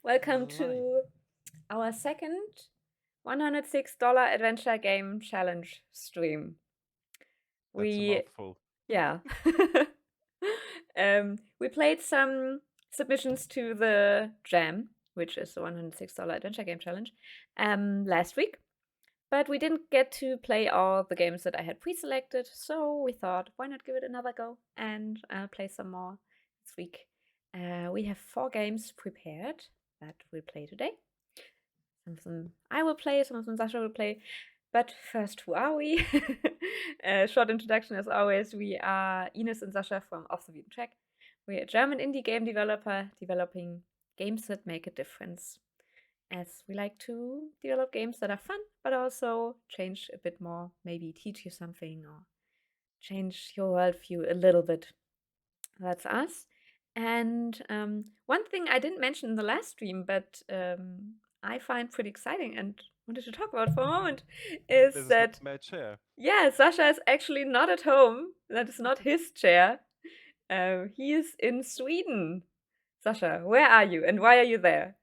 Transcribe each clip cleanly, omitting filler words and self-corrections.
Welcome Right. to our second $106 adventure game challenge stream. That's a We, mouthful. yeah. We played some submissions to the Jam, which is the $106 adventure game challenge, last week. But we didn't get to play all the games that I had pre-selected, so we thought, why not give it another go and play some more this week. We have 4 games prepared that we'll play today. Some of them I will play, some of them Sasha will play. But first, who are we? Short introduction as always. We are Ines and Sasha from Off the Beaten Track. We're a German indie game developer developing games that make a difference. As we like to develop games that are fun, but also change a bit more, maybe teach you something or change your worldview a little bit. That's us. And one thing I didn't mention in the last stream, but I find pretty exciting and wanted to talk about for a moment is This is not that, my chair. yeah, Sasha is actually not at home. That is not his chair. He is in Sweden. Sasha, where are you and why are you there?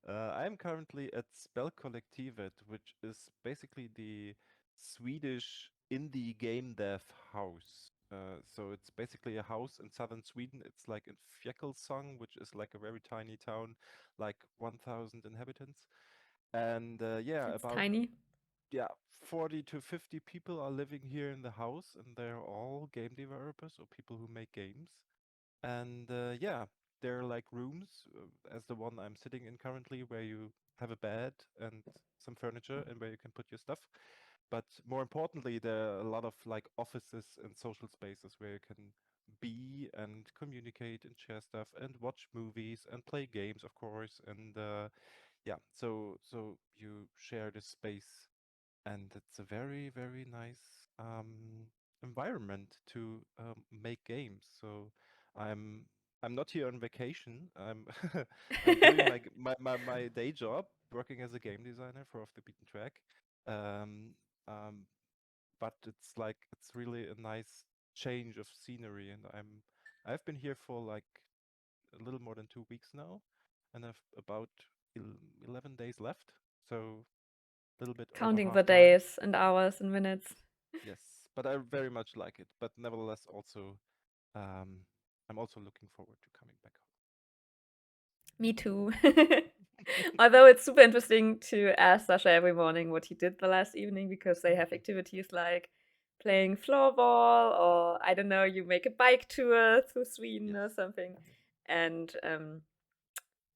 I'm currently at Spelkollektivet, which is basically the Swedish indie game dev house. So it's basically a house in southern Sweden. It's like in Fjällsång, which is like a very tiny town, like 1,000 inhabitants. And yeah, That's about tiny. yeah 40 to 50 people are living here in the house, and they're all game developers or people who make games. And yeah, there are like rooms, as the one I'm sitting in currently, where you have a bed and some furniture and where you can put your stuff. But more importantly, there are a lot of like offices and social spaces where you can be and communicate and share stuff and watch movies and play games, of course. And yeah, so you share this space, and it's a very, very nice environment to make games. So I'm I'm not here on vacation. I'm doing my day job, working as a game designer for Off the Beaten Track. Um, um, but it's really a nice change of scenery, and I've been here for like a little more than 2 weeks now, and I've about 11 days left. So a little bit over Counting the half time. days and hours and minutes. Yes, but I very much like it. But nevertheless, also um, I'm also looking forward to coming back Me too. home. Although it's super interesting to ask Sasha every morning what he did the last evening because they have activities like playing floorball or I don't know, you make a bike tour through Sweden Yes. or something. And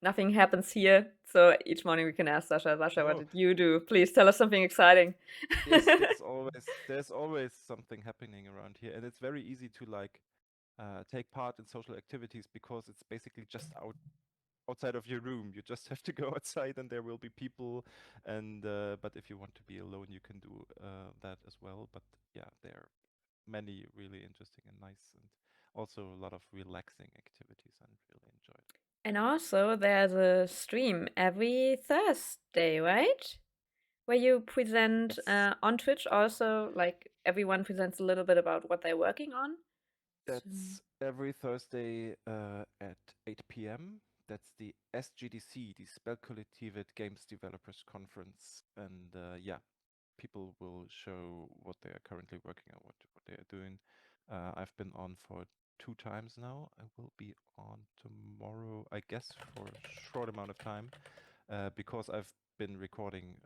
nothing happens here. So each morning we can ask Sasha, Sasha, what No. did you do? Please tell us something exciting. Yes, there's always something happening around here, and it's very easy to like take part in social activities because it's basically just outside of your room. You just have to go outside, and there will be people. And but if you want to be alone, you can do that as well. But yeah, there are many really interesting and nice, and also a lot of relaxing activities I really enjoyed. And also, there's a stream every Thursday, right? Where you present Yes, on Twitch also, like everyone presents a little bit about what they're working on. So, that's every Thursday at 8 p.m. That's the SGDC, the Spelkollektivet Games Developers Conference, and yeah, people will show what they are currently working on, what they are doing. I've been on for 2 times now. I will be on tomorrow, I guess, for a short amount of time, because I've been recording,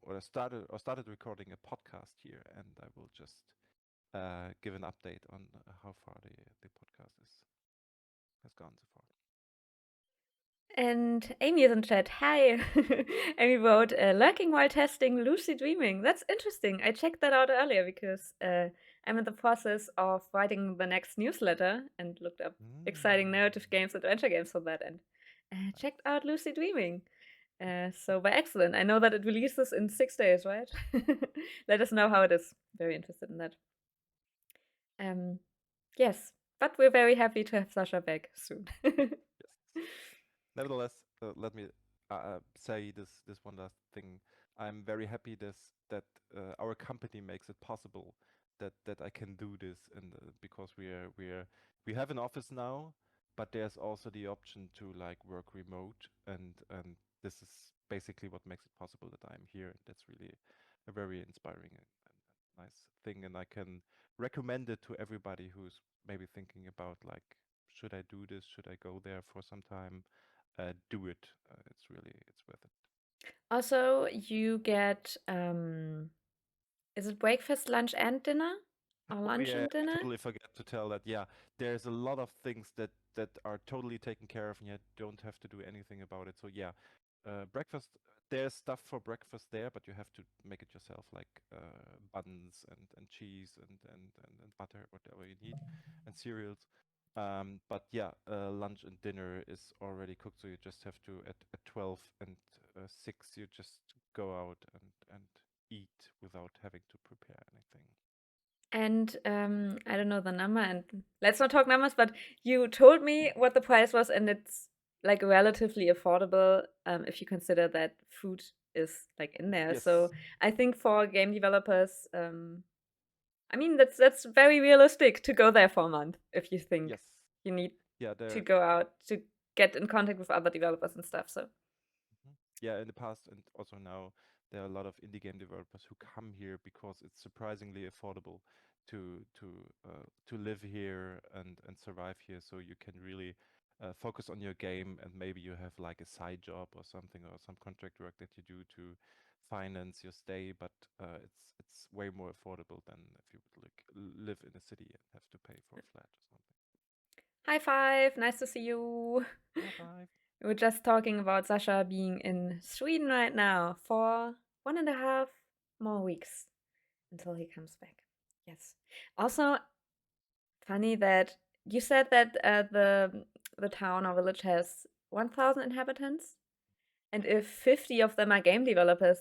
or I started recording a podcast here, and I will just give an update on how far the podcast has gone so far. and Amy is in chat. Hi. Amy wrote, lurking while testing lucid dreaming. That's interesting. I checked that out earlier because I'm in the process of writing the next newsletter and looked up exciting narrative Mm. games, adventure games for that, and checked Nice. out lucid dreaming. So by excellent. I know that it releases in 6 days, right? Let us know how it is. Very interested in that. Um, yes, but we're very happy to have Sasha back soon. Yes. Nevertheless, let me say this one last thing. I'm very happy that our company makes it possible that I can do this, and because we have an office now, but there's also the option to like work remote, and this is basically what makes it possible that I'm here. And that's really a very inspiring and nice thing, and I can recommend it to everybody who's maybe thinking about like, should I do this? Should I go there for some time? Do it. It's worth it. Also, you get is it breakfast, lunch, and dinner? Or Oh lunch yeah, and I dinner? totally forgot to tell that. Yeah, there's a lot of things that are totally taken care of, and you don't have to do anything about it. So yeah, breakfast. There's stuff for breakfast there, but you have to make it yourself, like buns and cheese and butter, whatever you need, and cereals. But yeah, lunch and dinner is already cooked, so you just have to at 12 and 6, you just go out and eat without having to prepare anything. And I don't know the number, and let's not talk numbers, but you told me what the price was, and it's like relatively affordable if you consider that food is like in there. So Yes. I think for game developers, I mean that's very realistic to go there for a month if you think Yes. you need Yeah, to there. go out to get in contact with other developers and stuff. So Mhm. Yeah, in the past and also now, there are a lot of indie game developers who come here because it's surprisingly affordable to live here and survive here. So you can really focus on your game, and maybe you have like a side job or something, or some contract work that you do to finance your stay. But it's way more affordable than if you would like live in a city and have to pay for a flat or something. high five, nice to see you. High five. We were just talking about Sasha being in Sweden right now for 1.5 more weeks until he comes back. Yes. Also, funny that you said that the town or village has 1,000 inhabitants, and if 50 of them are game developers,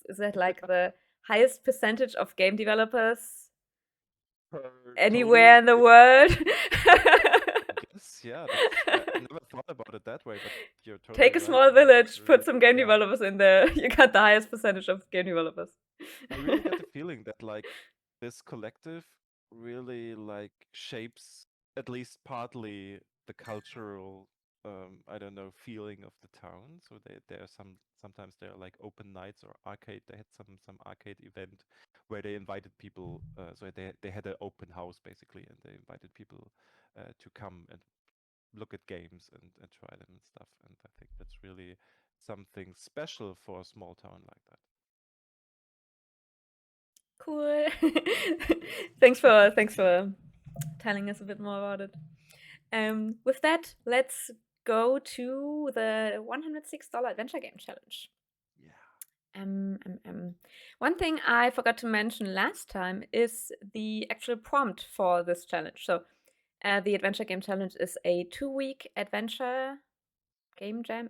is that like the highest percentage of game developers Per anywhere total, in the world? I guess, yeah, that's I never thought about it that way, but you're totally Take a right. small It's village, really, put some game yeah. developers in there. You got the highest percentage of game developers. I really get the feeling that like this collective really like shapes at least partly the cultural I don't know, feeling of the town. So there are sometimes there are like open nights or arcade. They had some arcade event where they invited people. So they had an open house basically, and they invited people to come and look at games and try them and stuff. And I think that's really something special for a small town like that. Cool. Thanks for telling us a bit more about it. With that, let's go to the $106 adventure game challenge. Yeah. One thing I forgot to mention last time is the actual prompt for this challenge. So, the adventure game challenge is a 2-week adventure game jam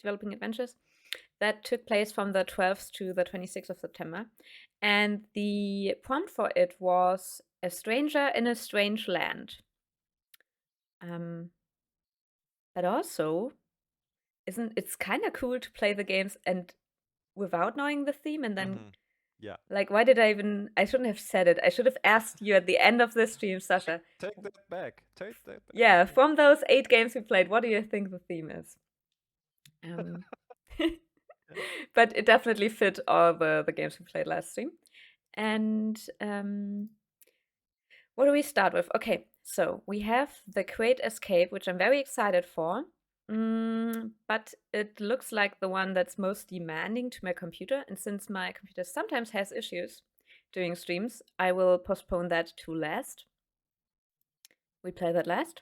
developing adventures that took place from the 12th to the 26th of September. And the prompt for it was a stranger in a strange land. But also, it's kind of cool to play the games and without knowing the theme, and then Yeah. like, why did I shouldn't have said it. I should have asked you at the end of this stream, Sasha. Take that back. Take that back. Yeah, from those 8 games we played, what do you think the theme is? Yeah. But it definitely fit all the games we played last stream. And what do we start with? Okay, so we have the Crete Escape, which I'm very excited for. But it looks like the one that's most demanding to my computer. And since my computer sometimes has issues doing streams, I will postpone that to last. We play that last.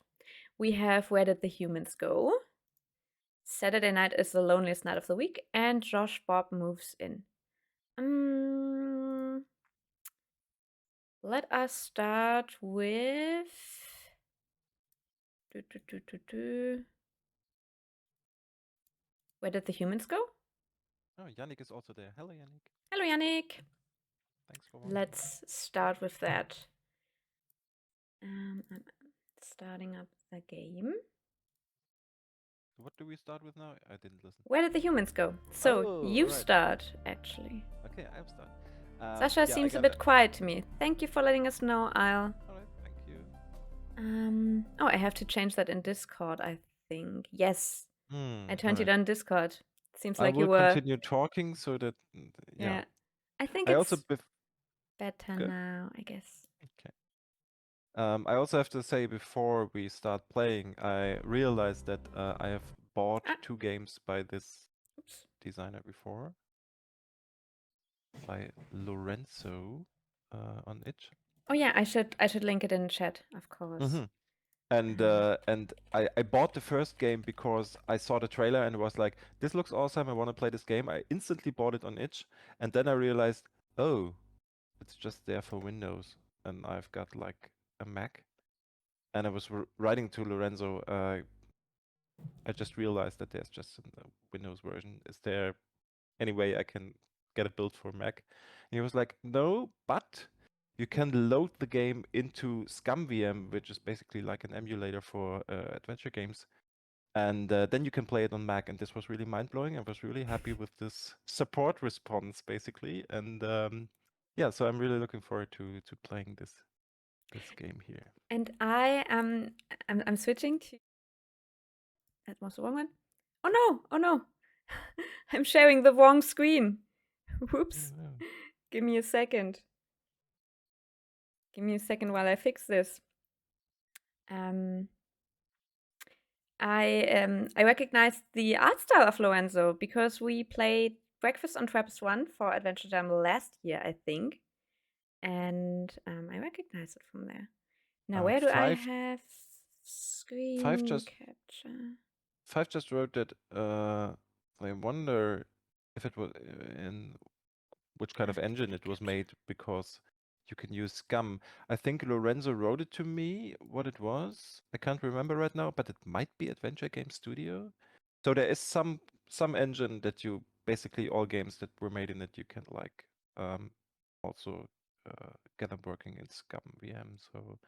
We have Where Did the Humans Go? Saturday night is the loneliest night of the week, and Joshboby Moves In. Let us start with Where Did the Humans Go? Oh, Yannick is also there. Hello, Yannick. Hello, Yannick. Thanks for watching. Let's start with that. I'm starting up the game. What do we start with now? I didn't listen. Where did the humans go? So you right. start, actually. Okay, I'll start. Sasha seems a bit quiet to me. Thank you for letting us know, I'll. All right, thank you. Oh, I have to change that in Discord, I think. Yes, I turned it Alright. on Discord. Seems I like you will were. continue talking so that, yeah. Yeah. I think I also it's better good. now, I guess. Okay. I also have to say before we start playing, I realized that I have bought Ah, 2 games by this oops. designer before, by Lorenzo on itch. Oh yeah, I should link it in chat, of course. Mm-hmm. And I bought the first game because I saw the trailer and was like, this looks awesome, I want to play this game. I instantly bought it on itch, and then I realized, oh, it's just there for Windows, and I've got like a Mac. And I was writing to Lorenzo, I just realized that there's just a Windows version. Is there any way I can get it built for Mac? And he was like, no, but you can load the game into ScumVM, which is basically like an emulator for adventure games. And then you can play it on Mac. And this was really mind-blowing. I was really happy with this support response, basically. And yeah, so I'm really looking forward to playing this game here. And I'm switching to. That was the wrong one. Oh no! Oh no! I'm sharing the wrong screen. Whoops. Yeah. Give me a second. Give me a second while I fix this. I recognized the art style of Lorenzo because we played Breakfast on Trappist 1 for Adventure Jam last year, I think. And I recognize it from there. Now, where do I have screen capture? 5 just wrote that I wonder if it was in which kind of engine it was made, because you can use Scum. I think Lorenzo wrote it to me what it was. I can't remember right now, but it might be Adventure Game Studio. So there is some engine that you basically all games that were made in it you can like also get them working in Scum VM. So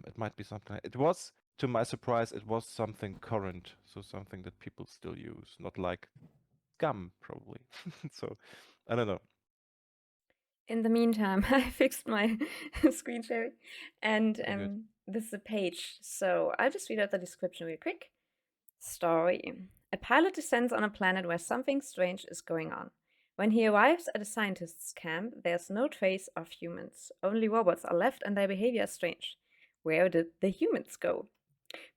it might be something. It was, to my surprise, it was something current, so something that people still use, not like Scum probably. So I don't know. In the meantime, I fixed my screen sharing, and Good. this is a page. So I'll just read out the description real quick. Story. A pilot descends on a planet where something strange is going on. When he arrives at a scientist's camp, there's no trace of humans. Only robots are left and their behavior is strange. Where did the humans go?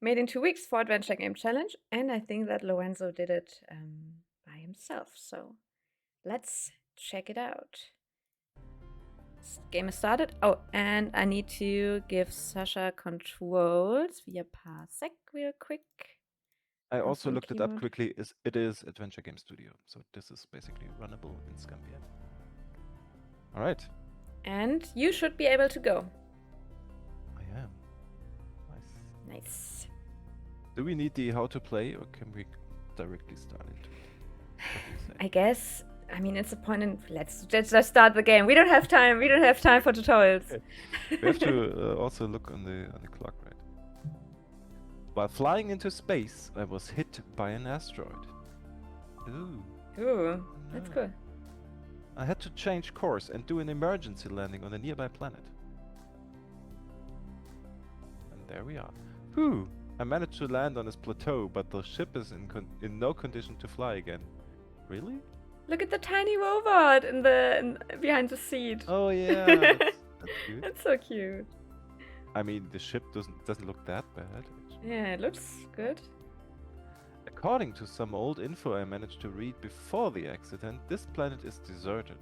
Made in 2 weeks for Adventure Game Challenge, and I think that Lorenzo did it by himself. So let's check it out. This game is started. Oh, and I need to give Sasha controls via Parsec real quick. I also looked it up quickly. It is Adventure Game Studio, so this is basically runnable in ScumVM. All right. And you should be able to go. I am. Nice. Nice. Do we need the how to play, or can we directly start it? I guess. I mean, it's a point in. Let's just start the game. We don't have time. We don't have time for tutorials. Okay. We have to also look on the clock, right? While flying into space, I was hit by an asteroid. Ooh, that's cool. I had to change course and do an emergency landing on a nearby planet. And there we are. Whew! I managed to land on this plateau, but the ship is in no condition to fly again. Really? Look at the tiny robot behind the seat. Oh yeah, that's cute. That's so cute. I mean, the ship doesn't look that bad. Actually. Yeah, it looks good. According to some old info I managed to read before the accident, this planet is deserted,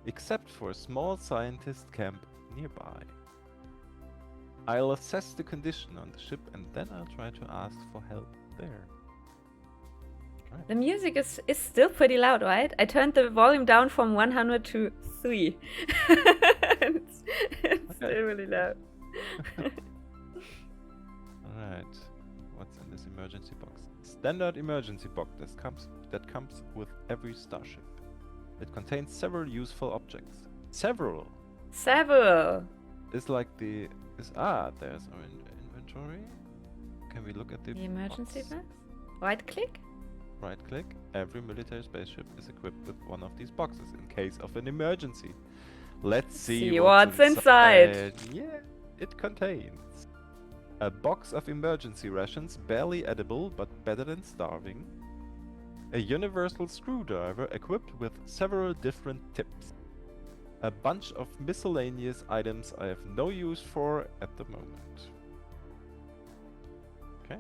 except for a small scientist camp nearby. I'll assess the condition on the ship and then I'll try to ask for help there. Right. The music is still pretty loud, right? I turned the volume down from 100 to 3. It's still really loud. Alright, what's in this emergency box? Standard emergency box that comes with every starship. It contains several useful objects. Several! It's like there's our inventory. Can we look at the emergency box? Right click? Right click. Every military spaceship is equipped with one of these boxes in case of an emergency. Let's see what's inside. Yeah, it contains A box of emergency rations, barely edible but better than starving. A universal screwdriver equipped with several different tips. A bunch of miscellaneous items I have no use for at the moment. Okay.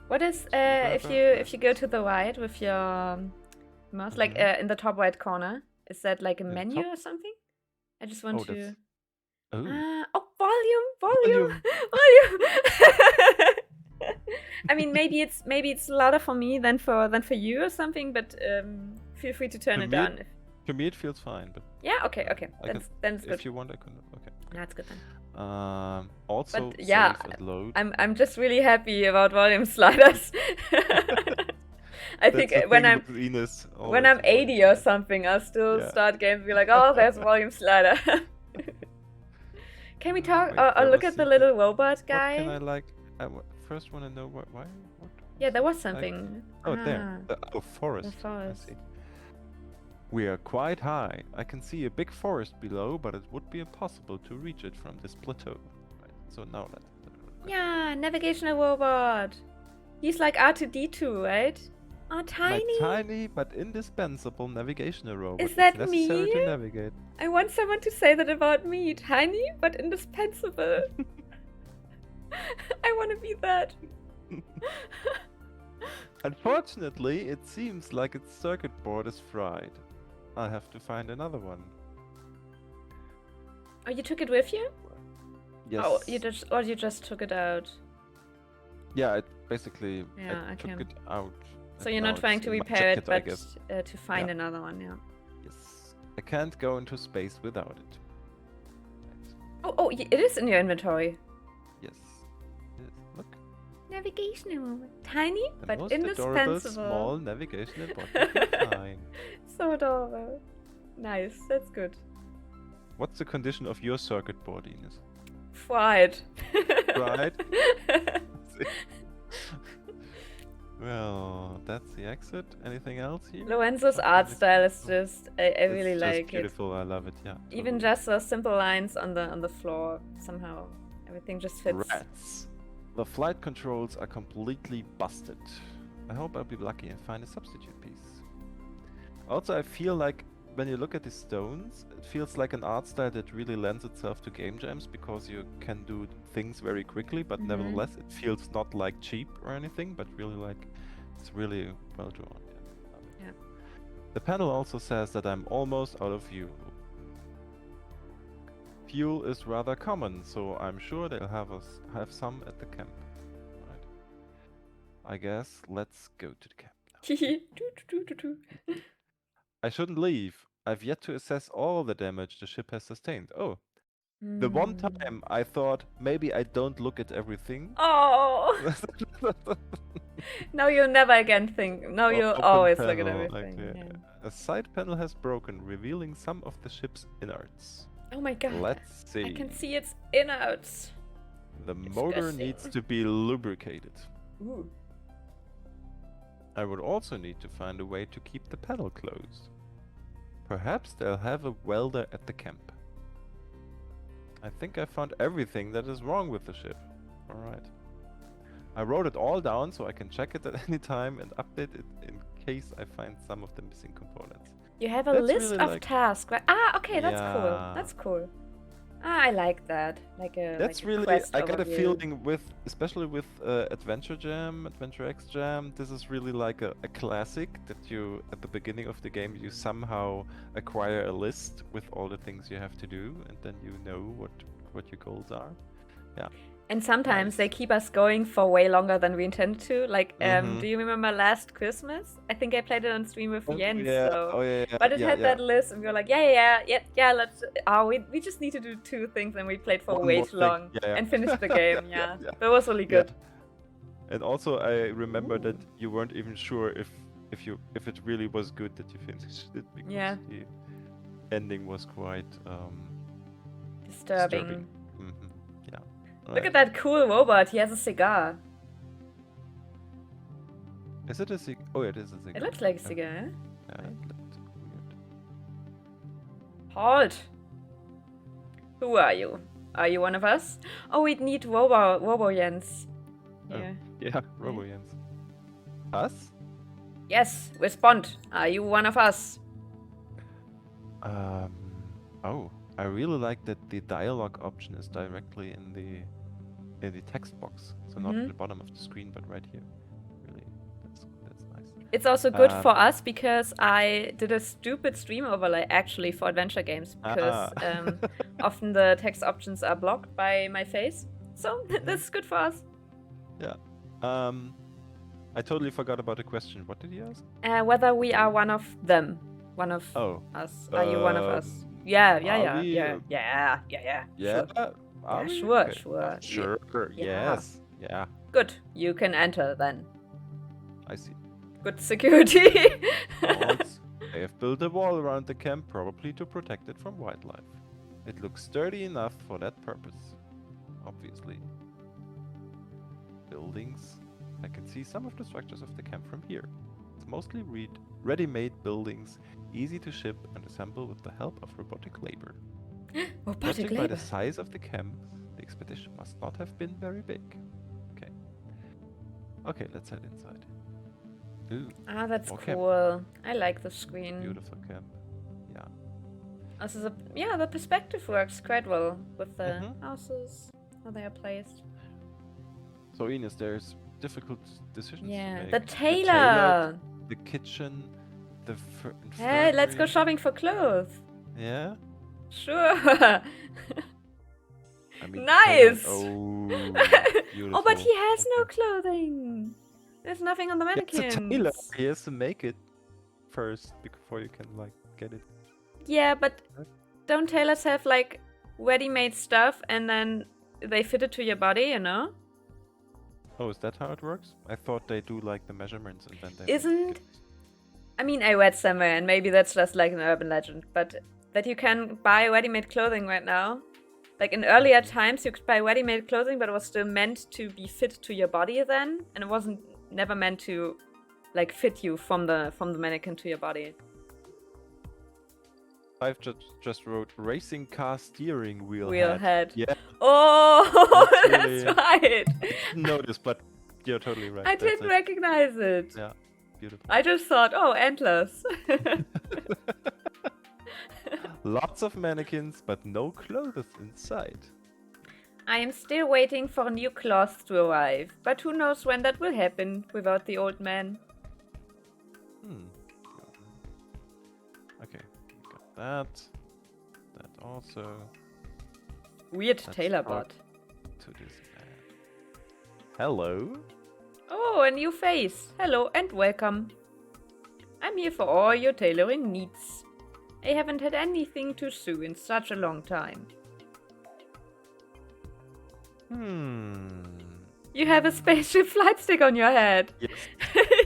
What is if you go to the right with your mouse, like in the top right corner, is that like a menu or something? I just want to. Volume. I mean, maybe it's louder for me than for you or something, but feel free to turn it down. To me, it feels fine, but yeah, okay. Then it's good. If you want, I can. Okay. That's good then. Also, but, yeah, save and load. I'm just really happy about volume sliders. I think when I'm 80 or something, I'll still start games and be like, oh, there's a volume slider. Can we talk or look at the little robot guy? What can I like? I first want to know why. What? Yeah, there was something. There. Forest. The forest. I see. We are quite high. I can see a big forest below, but it would be impossible to reach it from this plateau. Right. So now let's. Yeah, navigational robot. He's like R2D2, right? Oh, tiny. My tiny but indispensable navigational robot. Is that necessary me? To navigate. I want someone to say that about me. Tiny but indispensable. I want to be that. Unfortunately, it seems like its circuit board is fried. I'll have to find another one. Oh, you took it with you? Yes. Oh, you just took it out. Yeah, it basically I took it out. So you're not trying to repair it, but to find another one, yeah. Yes. I can't go into space without it. Right. Oh, it is in your inventory. Yes. Look. Navigational robot. Tiny The but most indispensable. Adorable, small navigational bot you can find. So adorable. Nice, that's good. What's the condition of your circuit board, Ines? Fried. Fried? Well, that's the exit. Anything else here? Lorenzo's art style is just, I really like it. Beautiful, I love it, yeah. Totally. Even just those simple lines on the floor, somehow everything just fits. Rats. The flight controls are completely busted. I hope I'll be lucky and find a substitute piece. Also, I feel like when you look at the stones, it feels like an art style that really lends itself to game jams because you can do things very quickly, but nevertheless it feels not like cheap or anything, but really like it's really well drawn. Yeah. The panel also says that I'm almost out of fuel. Fuel is rather common, so I'm sure they'll have some at the camp. Right. I guess let's go to the camp now. I shouldn't leave. I've yet to assess all the damage the ship has sustained. Oh. The one time I thought maybe I don't look at everything. Oh. Now you'll never again think. Now you'll always look at everything. Yeah. A side panel has broken, revealing some of the ship's innards. Oh my god. Let's see. I can see its innards. The motor needs to be lubricated. Ooh. I would also need to find a way to keep the panel closed. Perhaps they'll have a welder at the camp. I think I found everything that is wrong with the ship. Alright. I wrote it all down so I can check it at any time and update it in case I find some of the missing components. You have a list of tasks, right? Ah, okay, that's cool. That's cool. Ah, I like that. That's really. I got a feeling with, especially with Adventure X Jam. This is really like a classic that you, at the beginning of the game, you somehow acquire a list with all the things you have to do, and then you know what your goals are. Yeah. And sometimes they keep us going for way longer than we intended to. Like, do you remember last Christmas? I think I played it on stream with Jens. Yeah. So. Oh, yeah. But it had that list, and we were like, yeah, let's. We just need to do 2 things, and we played for way too long and finished the game. Yeah. But it was really good. Yeah. And also, I remember that you weren't even sure if it really was good that you finished it because the ending was quite disturbing. Look at that cool robot. He has a cigar. Is it a cigar? Oh, it is a cigar. It looks like a cigar. Yeah, it looks weird. Halt! Who are you? Are you one of us? Oh, we'd need Robo Jens. Yeah. Yeah, Robo Jens. Us? Yes, respond. Are you one of us? Oh, I really like that the dialogue option is directly in the text box. So not at the bottom of the screen, but right here. Really, that's nice. It's also good for us because I did a stupid stream overlay actually for adventure games because often the text options are blocked by my face. So this is good for us. Yeah. I totally forgot about the question. What did you ask? Whether we are one of them. One of us. Are you one of us? Yeah. Yeah. Sure. Sure. Yeah. Yes. Yeah. Good. You can enter then. I see. Good security. They have built a wall around the camp, probably to protect it from wildlife. It looks sturdy enough for that purpose. Obviously. Buildings. I can see some of the structures of the camp from here. It's mostly ready-made buildings, easy to ship and assemble with the help of robotic labor. Judging by the size of the camp, the expedition must not have been very big. Okay, let's head inside. Ooh, that's cool. Camp. I like the screen. Beautiful camp. Yeah. Also, the perspective works quite well with the houses, how they are placed. So Ines, there's difficult decisions to make. The tailor! The kitchen, the Hey, let's go shopping for clothes. Yeah? Sure. I mean, nice! Oh, but he has no clothing. There's nothing on the mannequins. It's a tailor. He has to make it first before you can, get it. Yeah, but don't tailors have, ready-made stuff and then they fit it to your body, you know? Oh, is that how it works? I thought they do, the measurements and then they... I mean, I read somewhere, and maybe that's just, an urban legend, but that you can buy ready-made clothing right now. In earlier times, you could buy ready-made clothing, but it was still meant to be fit to your body then, and it wasn't never meant to, fit you from the mannequin to your body. I've just wrote racing car steering wheel head. Yeah. Oh, that's right. I didn't notice, but you're totally right. I didn't recognize it. Yeah, beautiful. I just thought, oh, endless. Lots of mannequins, but no clothes inside. I am still waiting for new cloths to arrive, but who knows when that will happen without the old man. Okay, got that. That also. Weird tailor bot. To this man. Hello. Oh, a new face. Hello and welcome. I'm here for all your tailoring needs. I haven't had anything to sew in such a long time. You have a spaceship flight stick on your head. Yes.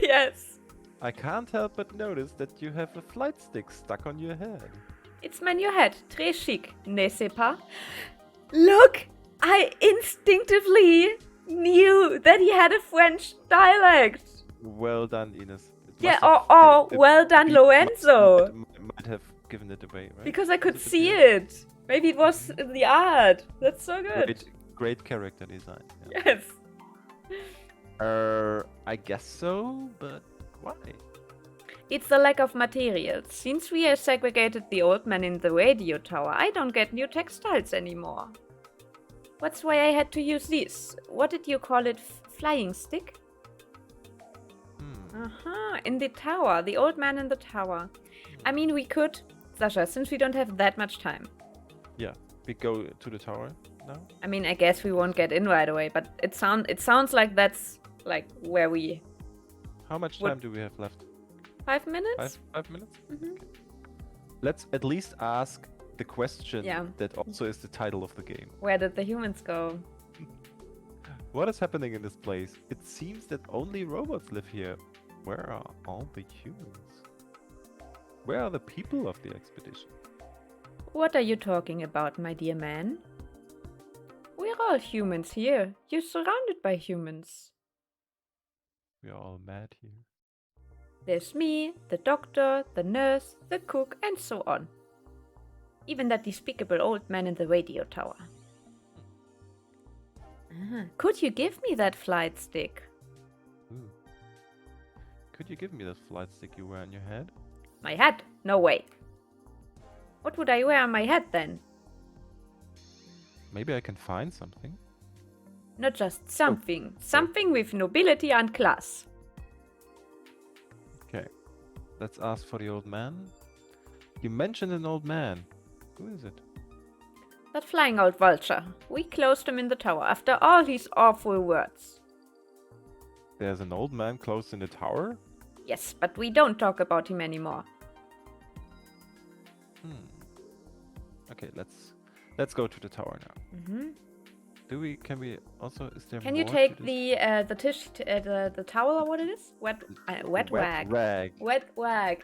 Yes. I can't help but notice that you have a flight stick stuck on your head. It's my new head. Très chic, n'est-ce pas? Look! I instinctively knew that he had a French dialect. Well done, Ines. Well done, Lorenzo. Might have given it away, right? Because I could see it. Maybe it was the art. That's so good. Great character design. Yeah. Yes. I guess so, but why? It's the lack of materials. Since we have segregated the old man in the radio tower, I don't get new textiles anymore. That's why I had to use this. What did you call it? Flying stick? In the tower. The old man in the tower. I mean, we could... Sasha, since we don't have that much time. Yeah, we go to the tower now? I mean, I guess we won't get in right away, but it sounds like that's, where we... How much time do we have left? 5 minutes? 5 minutes? Okay. Let's at least ask the question that also is the title of the game. Where did the humans go? What is happening in this place? It seems that only robots live here. Where are all the humans? Where are the people of the expedition? What are you talking about, my dear man? We're all humans here. You're surrounded by humans. We're all mad here. There's me, the doctor, the nurse, the cook, and so on. Even that despicable old man in the radio tower. Could you give me that flight stick? Ooh. Could you give me that flight stick you wear on your head? My hat? No way. What would I wear on my head then? Maybe I can find something. Not just something. Something with nobility and class. Okay. Let's ask for the old man. You mentioned an old man. Who is it? That flying old vulture. We closed him in the tower after all his awful words. There's an old man close in the tower? Yes, but we don't talk about him anymore. Okay, let's go to the tower now. Can we also, is there Can more you take to this? the towel or what it is? Wet wag. Rag. Wet wag.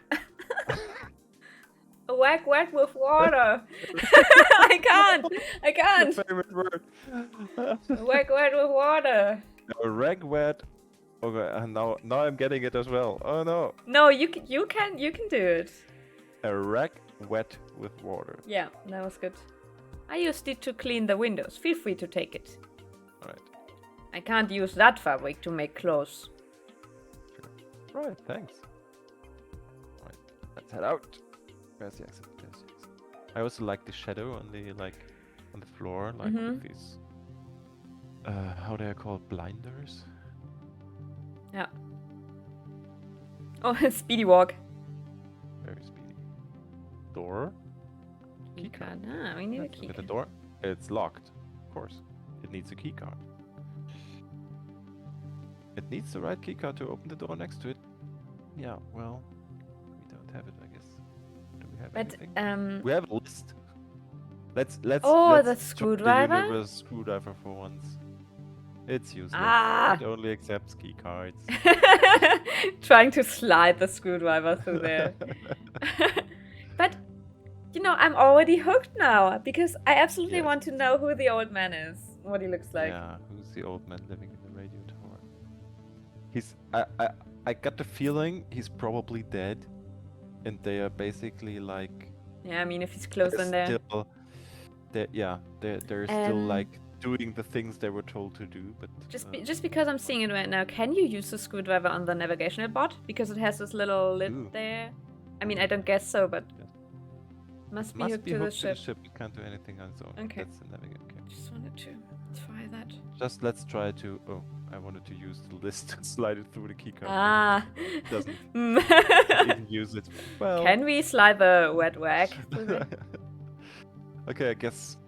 A wag with water. I can't. My favorite word. A wag with water. A rag wet. Okay, now I'm getting it as well. Oh no. No, you can do it. A rag wet with water. Yeah, that was good. I used it to clean the windows. Feel free to take it. Alright. I can't use that fabric to make clothes. Sure. Right, thanks. Alright, let's head out. Where's the exit? I also like the shadow on the floor, like with these how they are called, blinders? Yeah. Oh, speedy walk. Very speedy. Door. Keycard. Ah, we need a Look key. at the door. It's locked, of course. It needs a keycard. It needs the right keycard to open the door next to it. Yeah, well, we don't have it, I guess. Do we have anything? We have a list. Let's Oh, the chop screwdriver? the universe screwdriver for once. It's useless. Ah. It only accepts keycards. Trying to slide the screwdriver through there. But, you know, I'm already hooked now because I absolutely want to know who the old man is, what he looks like. Yeah, who's the old man living in the radio tower? He's I got the feeling he's probably dead, and they are basically like. Yeah, I mean, if he's close in there. They're still like doing the things they were told to do, but just because I'm seeing it right now, can you use the screwdriver on the navigational bot because it has this little lid there? I mean, I don't guess so, but must be hooked to the ship. It can't do anything on its own. Okay. That's the navigation. Okay. Just wanted to try that. Just let's try to. Oh, I wanted to use the list and slide it through the keycard. Ah. It doesn't even use it. Well. Can we slide the wet wag through there? Okay, I guess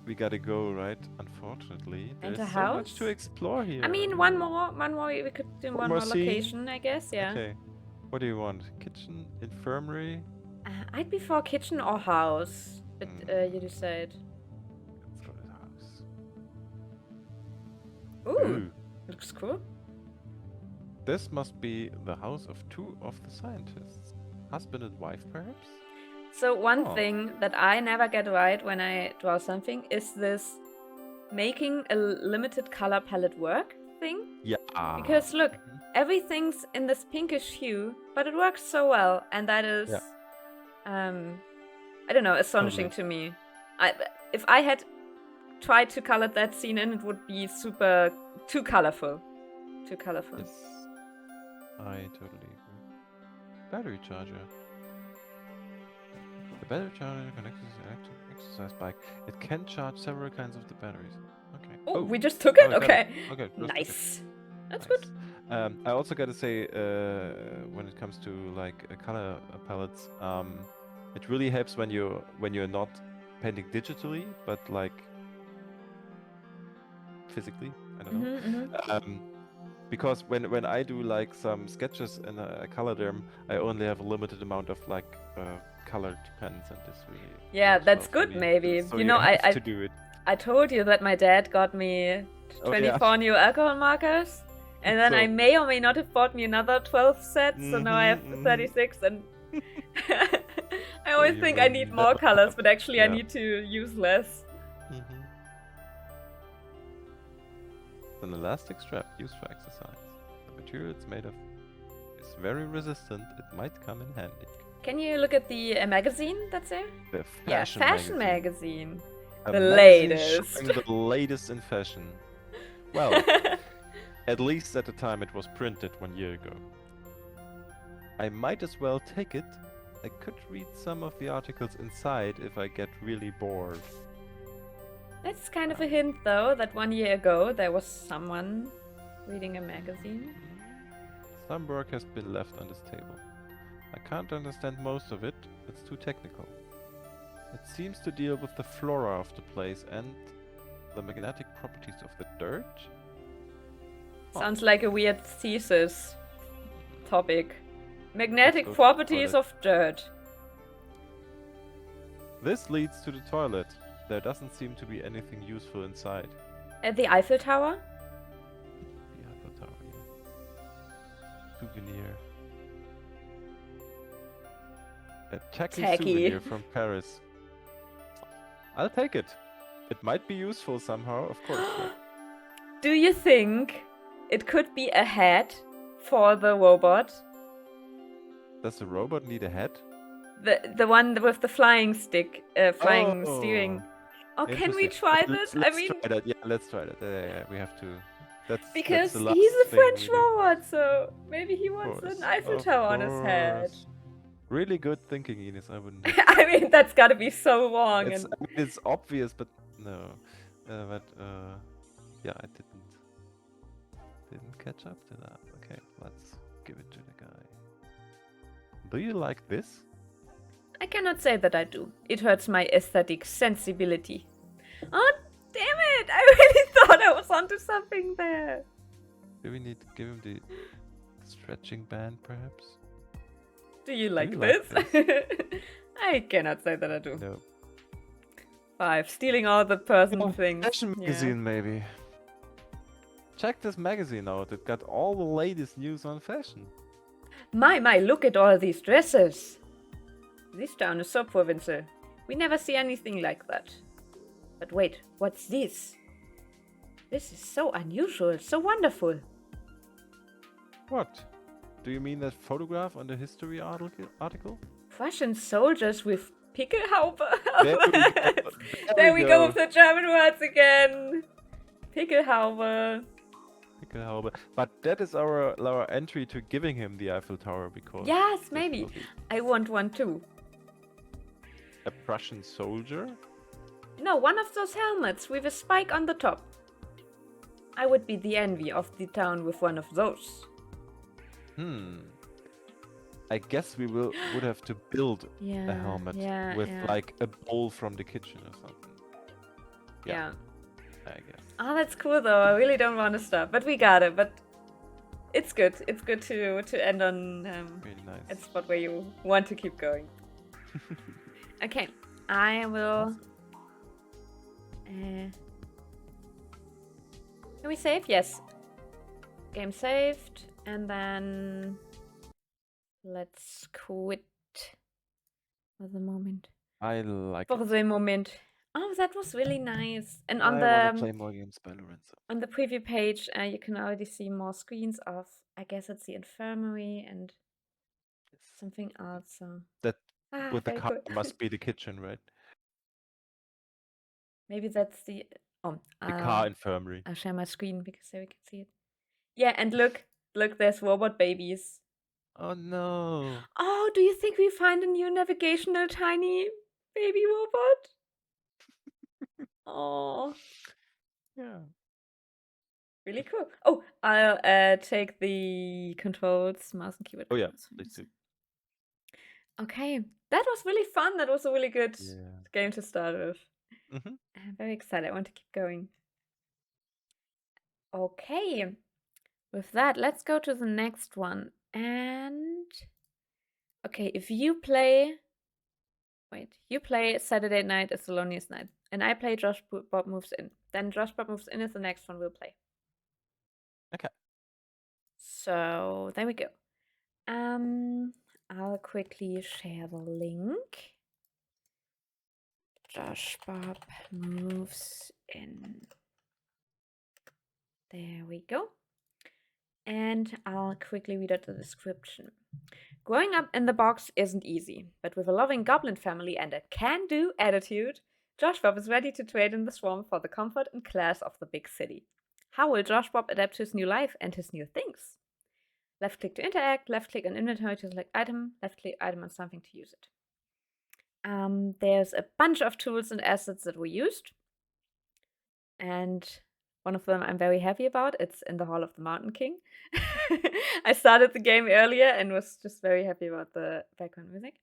we gotta go, right? Unfortunately, And there's a so house? much to explore here. I mean, one more. We could do one more scene? location, I guess. Yeah. Okay. What do you want? Kitchen, infirmary? I'd be for kitchen or house, but you decide. Let's go to the house. Ooh, looks cool. This must be the house of two of the scientists. Husband and wife, perhaps? So one thing that I never get right when I draw something is this making a limited color palette work thing. Yeah. Because look, everything's in this pinkish hue, but it works so well, and that is, I don't know, astonishing to me. If I had tried to color that scene in, it would be too colorful. Too colorful. Yes. I totally agree. Battery charger. The battery charger connects to the electric exercise bike. It can charge several kinds of the batteries. Okay. Oh, we just took it? Okay. Okay. Nice. That's nice. good. I also gotta say, when it comes to like color palettes, it really helps when you're not painting digitally, but like physically. I don't know. Because when I do like some sketches and I color them, I only have a limited amount of like colored pens, and this really that's good. Maybe so you know have to do it. I told you that my dad got me 24 new alcohol markers, and then I may or may not have bought me another 12 sets. So now I have 36, and I always think I need more colors, but actually I need to use less. An elastic strap used for exercise. The material it's made of is very resistant. It might come in handy. Can you look at the magazine that's there? The fashion magazine. A the magazine latest. showing the latest in fashion. Well, at least at the time it was printed 1 year ago. I might as well take it. I could read some of the articles inside if I get really bored. That's kind of a hint, though, that 1 year ago there was someone reading a magazine. Some work has been left on this table. I can't understand most of it, it's too technical. It seems to deal with the flora of the place and the magnetic properties of the dirt. Sounds like a weird thesis topic. Magnetic Let's go to the properties toilet. of dirt. This leads to the toilet. There doesn't seem to be anything useful inside. At the Eiffel Tower? The Eiffel Tower, yeah. Souvenir. A tacky souvenir from Paris. I'll take it. It might be useful somehow, of course. Right? Do you think it could be a head for the robot? Does the robot need a head? The one with the flying stick, flying steering. Oh, can we try this? Let's try that. Yeah, let's try that. Yeah, we have to. Because that's the last he's a thing French we do. robot, so maybe he wants an Eiffel Tower on his head. Really good thinking, Ines. I wouldn't. I mean, that's gotta be so wrong. It's obvious, but no. Yeah, I didn't catch up to that. Okay, let's give it to the guy. Do you like this? I cannot say that I do. It hurts my aesthetic sensibility. Oh, damn it! I really thought I was onto something there. Do we need to give him the stretching band, perhaps? Do you like this? I cannot say that I do. No. 5. Stealing all the person things. Fashion magazine, maybe. Check this magazine out. It got all the latest news on fashion. My, look at all these dresses. This town is so provincial. We never see anything like that. But wait, what's this? This is so unusual, so wonderful. What? Do you mean that photograph on the history article? Russian soldiers with Pickelhaube. There we go with the German words again. Pickelhaube. Pickelhaube. But that is our entry to giving him the Eiffel Tower because... Yes, maybe. I want one too. A Prussian soldier? No, one of those helmets with a spike on the top. I would be the envy of the town with one of those. I guess we would have to build a helmet with like a bowl from the kitchen or something. Yeah. I guess. Oh, that's cool though. I really don't want to stop, but we got it. But it's good. It's good to end on really nice. a spot where you want to keep going. Okay, I will. Can we save? Yes. Game saved, and then let's quit for the moment. I like For the moment. Oh, that was really nice. And on I want to play more games by Lorenzo. On the preview page, you can already see more screens of, I guess it's the infirmary and something else. So. That with the car cool. must be the kitchen, right? Maybe that's the car infirmary. I'll share my screen because there we can see it. Yeah, and look, there's robot babies. Oh no! Oh, do you think we find a new navigational tiny baby robot? Oh. Yeah. Really cool. Oh, I'll take the controls, mouse and keyboard. Oh yeah, please do. Okay, that was really fun. That was a really good game to start with. I'm very excited. I want to keep going. Okay, with that, let's go to the next one. And okay, if you play, you play Saturday Night is the Loneliest Night, and I play Joshboby Moves In. Then Joshboby Moves In is the next one we'll play. Okay. So there we go. I'll quickly share the link. Joshboby Moves In. There we go. And I'll quickly read out the description. Growing up in the box isn't easy, but with a loving goblin family and a can-do attitude, Joshboby is ready to trade in the swamp for the comfort and class of the big city. How will Joshbob adapt to his new life and his new things? Left click to interact, left click on inventory to select item, left click item on something to use it. There's a bunch of tools and assets that we used. And one of them I'm very happy about. It's in the Hall of the Mountain King. I started the game earlier and was just very happy about the background music.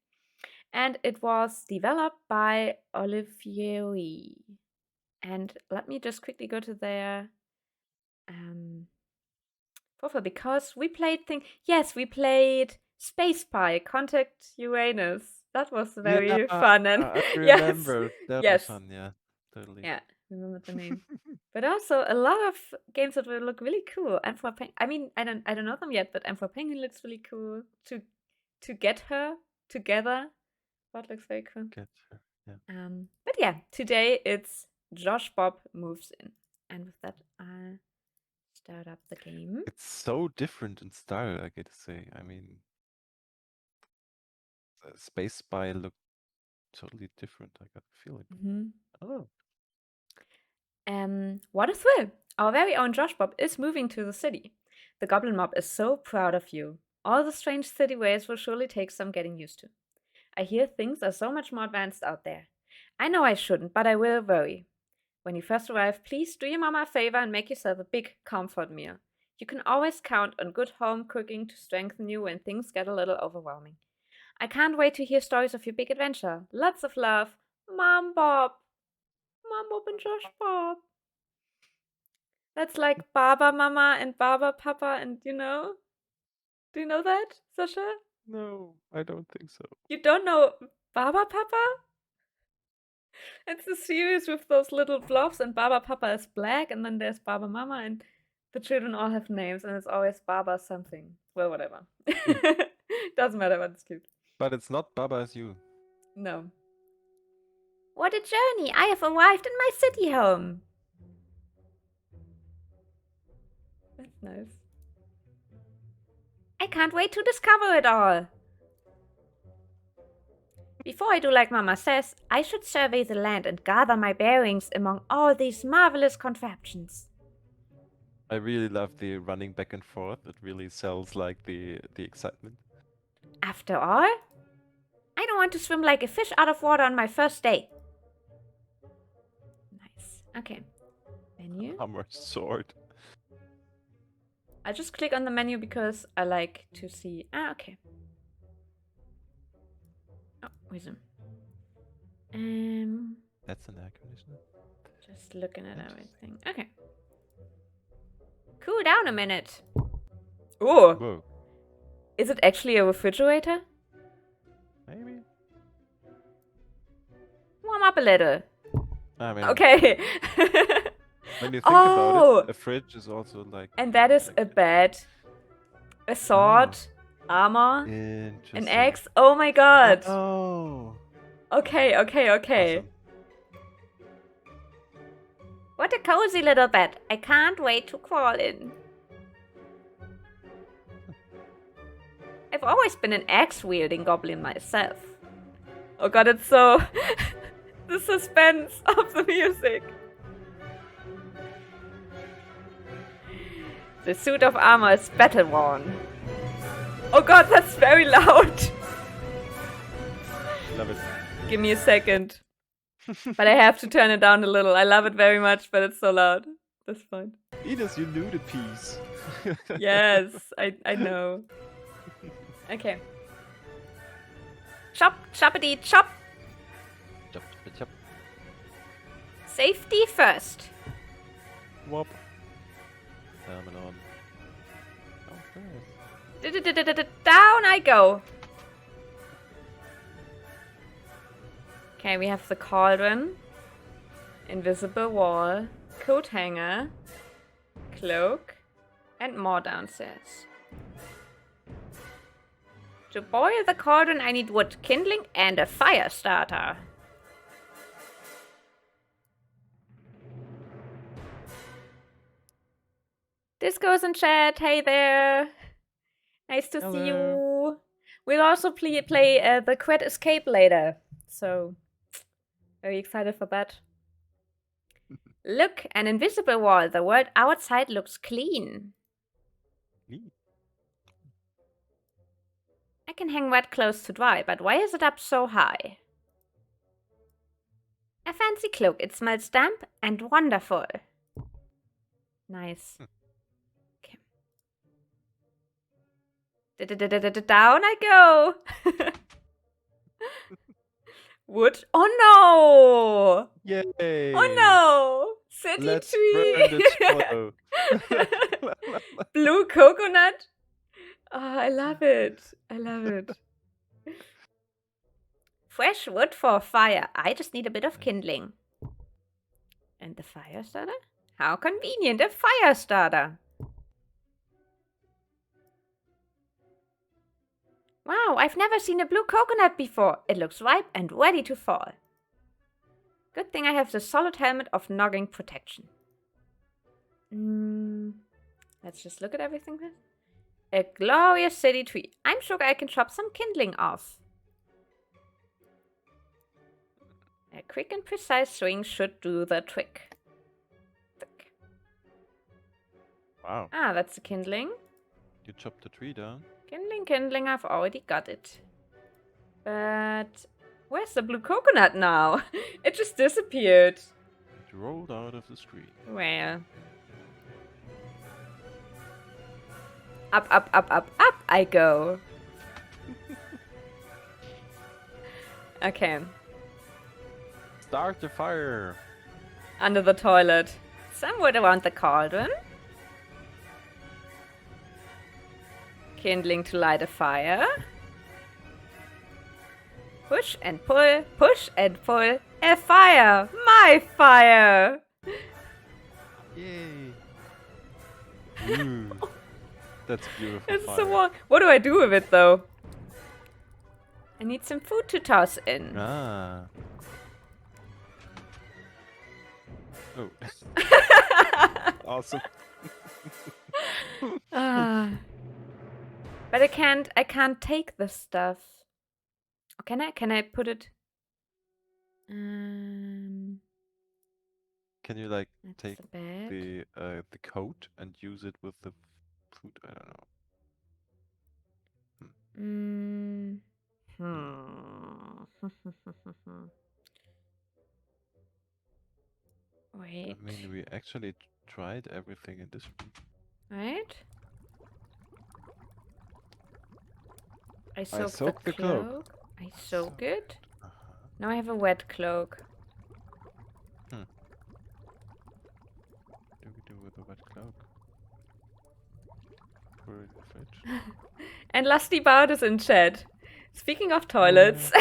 And it was developed by Olivier. And let me just quickly go to their profile, because we played Yes, we played Space Pie, Contact Uranus. That was very fun. And I yes, remember. That was yes, fun, yeah. Totally. yeah, remember the name. But also a lot of games that will look really cool. And for I mean, I don't know them yet, but M for Penguin looks really cool. To get her together, that looks very cool. Get her, yeah. But yeah, today it's Joshbob Moves In, and with that, I'll start up the game. It's so different in style, I get to say. I mean, Space Spy looked totally different. I got the feeling. Oh. What a thrill! Our very own Joshbob is moving to the city. The goblin mob is so proud of you. All the strange city ways will surely take some getting used to. I hear things are so much more advanced out there. I know I shouldn't, but I will worry. When you first arrive, please do your mama a favor and make yourself a big comfort meal. You can always count on good home cooking to strengthen you when things get a little overwhelming. I can't wait to hear stories of your big adventure. Lots of love, Mom Bob. Mom Bob and Joshbob. That's like Baba Mama and Baba Papa, and do you know that, Sasha? No, I don't think so. You don't know Baba Papa? It's a series with those little blobs, and Baba Papa is black, and then there's Baba Mama, and the children all have names, and it's always Baba something. Well, whatever. Doesn't matter, but it's cute. But it's not Baba as you. No. What a journey! I have arrived in my city home. That's nice. I can't wait to discover it all. Before I do like Mama says, I should survey the land and gather my bearings among all these marvelous contraptions. I really love the running back and forth. It really sells like the excitement. After all, I don't want to swim like a fish out of water on my first day. Nice. Okay. Menu. Hammer sword. I just click on the menu because I like to see. Okay. Oh, wisdom. That's an air conditioner. Just looking at everything. Okay. Cool down a minute. Oh. Whoa. Is it actually a refrigerator? Maybe. Warm up a little. I mean, okay. when you think about it, a fridge is also like. And that is a bed, a sword, armor, an axe. Oh my god. Oh. Okay. Awesome. What a cozy little bed. I can't wait to crawl in. I've always been an axe-wielding goblin myself. Oh god, it's so... the suspense of the music. The suit of armor is battle-worn. Oh god, that's very loud. Love it. Give me a second. But I have to turn it down a little. I love it very much, but it's so loud. That's fine. Edith, you knew the piece. Yes, I know. Okay. Chop, choppity, chop. Chop, chop, chop. Safety first. Whoop. Helmet on. Oh, Down I go. Okay, we have the cauldron, invisible wall, coat hanger, cloak, and more downstairs. To boil the cauldron, I need wood, kindling, and a fire starter. Disco's in chat. Hey there. Nice to see you. We'll also play the Crete Escape later. So, very excited for that. Look, an invisible wall. The world outside looks clean. Neat. I can hang wet clothes to dry, but why is it up so high? A fancy cloak. It smells damp and wonderful. Nice. Okay. Down I go. Wood. Oh no! Yay! Oh no! City Let's tree. burn this photo. Blue coconut. Oh, I love it. I love it. Fresh wood for a fire. I just need a bit of kindling. And the fire starter? How convenient, a fire starter. Wow, I've never seen a blue coconut before. It looks ripe and ready to fall. Good thing I have the solid helmet of noggin protection. Let's just look at everything first. A glorious city tree. I'm sure I can chop some kindling off. A quick and precise swing should do the trick. Wow. Ah, that's the kindling. You chopped the tree down? Kindling, I've already got it. But where's the blue coconut now? It just disappeared. It rolled out of the screen. Well. Up I go. Okay. Start the fire. Under the toilet. Some wood around the cauldron. Kindling to light a fire. Push and pull, a fire! My fire! Yay. Ooh. That's beautiful. It's fire. so long. What do I do with it though? I need some food to toss in. Ah. Oh. Awesome. Ah. But I can't take the stuff. Oh, can I? Can I put it? Can you like That's take the bag. the coat and use it with the food? I don't know. Wait. I mean, we actually tried everything in this room. Right? I soaked soak the the cloak. cloak. I soak it. Uh-huh. Now I have a wet cloak. What do we do with a wet cloak? Put it in the fridge. And Lusty Bout is in chat. Speaking of toilets.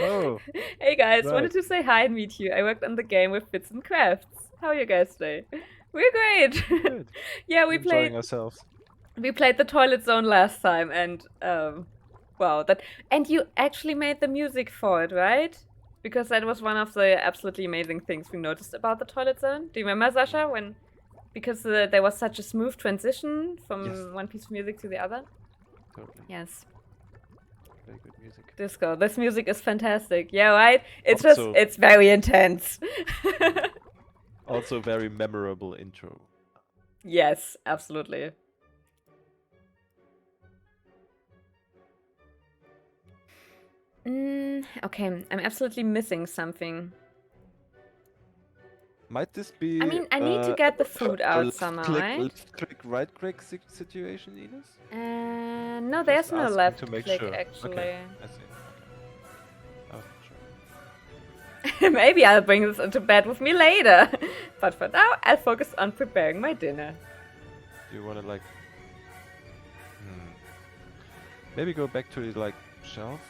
Oh. Hey guys, Right. wanted to say hi and meet you. I worked on the game with Bits and Crafts. How are you guys today? We're great. Good. Yeah, we Enjoying played ourselves. the toilet zone last time, and wow, and you actually made the music for it, right? Because that was one of the absolutely amazing things we noticed about the toilet zone. Do you remember, Sasha, when because there was such a smooth transition from Yes. one piece of music to the other? Totally. Yes. Very good music. Disco. This music is fantastic. Yeah, right? It's Also- it's very intense. Also very memorable intro. Yes, absolutely. Okay, I'm absolutely missing something. Might this be? I mean, I need to get the food a out left somehow, click, right? left click, right click situation, Ines? No, Just there's no asking left to make click sure. actually. Okay, I see. Okay. I wasn't sure. Maybe I'll bring this into bed with me later. But for now, I'll focus on preparing my dinner. Do you want to like? Maybe go back to the like shelf.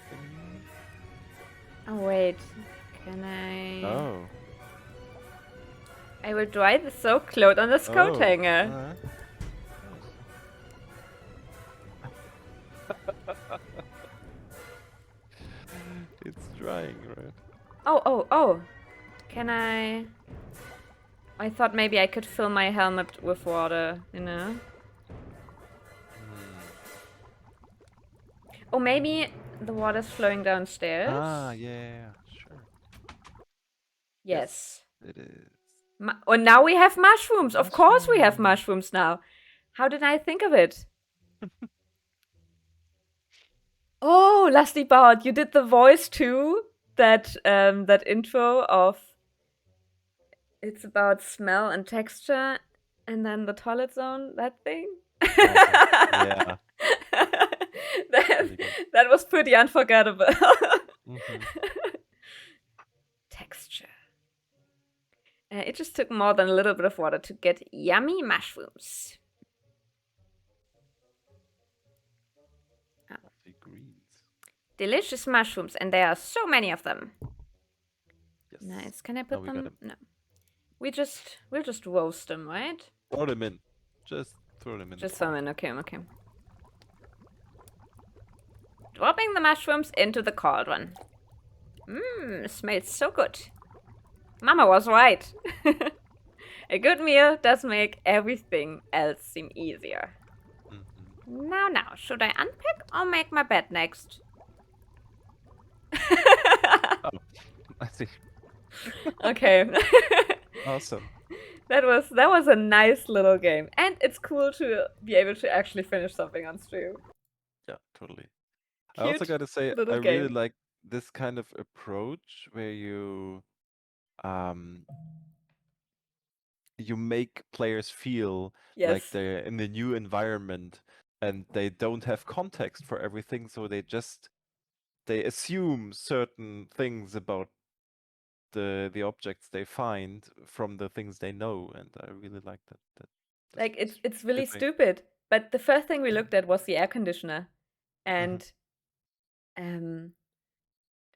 Thingy? Oh wait, can I? Oh. I will dry the soaked cloth on this coat hanger. Alright. It's drying, right? Oh. Can I? I thought maybe I could fill my helmet with water, you know? Or maybe the water's flowing downstairs. Ah, yeah, sure. Yes. It is. And now we have mushrooms. Of course we have mushrooms now. How did I think of it? Oh, Lusty Bard, you did the voice too? That intro of it's about smell and texture, and then the toilet zone, that thing? Awesome. Yeah. Really good. that was pretty unforgettable. Mm-hmm. Texture. It just took more than a little bit of water to get yummy mushrooms. Lovely greens. Delicious mushrooms, and there are so many of them. Yes. Nice. Can I put them? Got 'em. No. We'll just roast them, right? Throw them in. Just throw them in. Just throw them in. Okay, okay. Dropping the mushrooms into the cauldron. Mmm, smells so good. Mama was right. A good meal does make everything else seem easier. Mm-hmm. Now, should I unpack or make my bed next? Oh, I see. Okay. Awesome. That was a nice little game, and it's cool to be able to actually finish something on stream. Yeah, totally. Cute I also gotta say, little I really game. like this kind of approach where you make players feel like Yes. they're in a new environment and they don't have context for everything, so they assume certain things about the objects they find from the things they know, and I really like that. Like it's really good way. stupid. But the first thing we looked at was the air conditioner, Mhm. and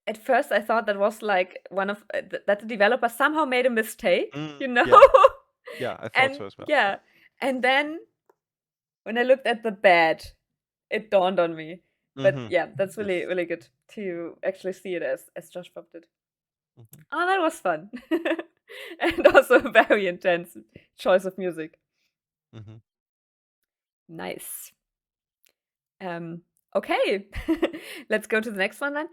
at first I thought that was like one of that the developer somehow made a mistake, you know? Yeah. Yeah, I thought And so as well. yeah, and then when I looked at the bed, it dawned on me. But Mhm. yeah, that's really Yes. really good to actually see it as Joshbob did. Mhm. Oh, that was fun. And also a very intense choice of music. Mhm. Nice. Okay. Let's go to the next one then.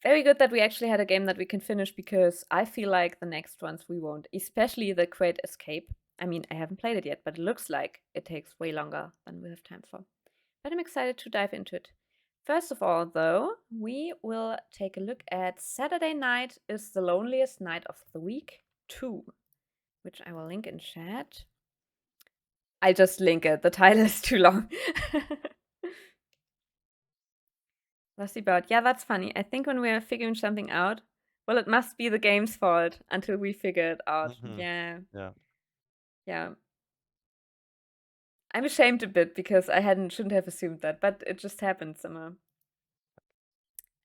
Very good that we actually had a game that we can finish, because I feel like the next ones we won't, especially the Crete Escape. I mean, I haven't played it yet, but it looks like it takes way longer than we have time for. But I'm excited to dive into it. First of all, though, we will take a look at Saturday night is the loneliest night of the week 2, which I will link in chat. I just link it. The title is too long. Rusty Bird. Yeah, that's funny. I think when we're figuring something out, well, it must be the game's fault until we figure it out. Mhm. Yeah. Yeah. Yeah. I'm ashamed a bit because I shouldn't have assumed that, but it just happened somehow.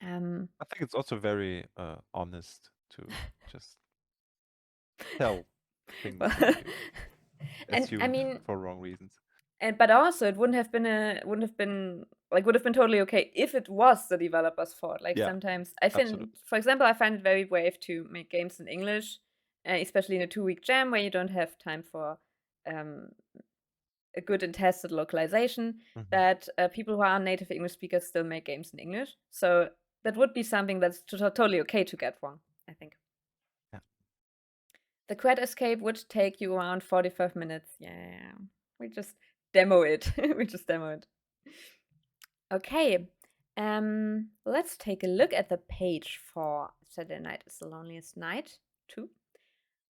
I think it's also very honest to just tell things Well, that you and I assumed mean, for wrong reasons. but also it would have been totally okay if it was the developer's fault. Like Yeah, sometimes I find, absolutely. for example, I find it very brave to make games in English, especially in a 2-week jam where you don't have time for um, a good and tested localization, Mhm. that people who are native English speakers still make games in English. So that would be something that's totally okay to get wrong, I think. Yeah. The Crete Escape would take you around 45 minutes. Yeah, we just demo it. We just demo it. Okay, let's take a look at the page for Saturday Night is the Loneliest Night 2.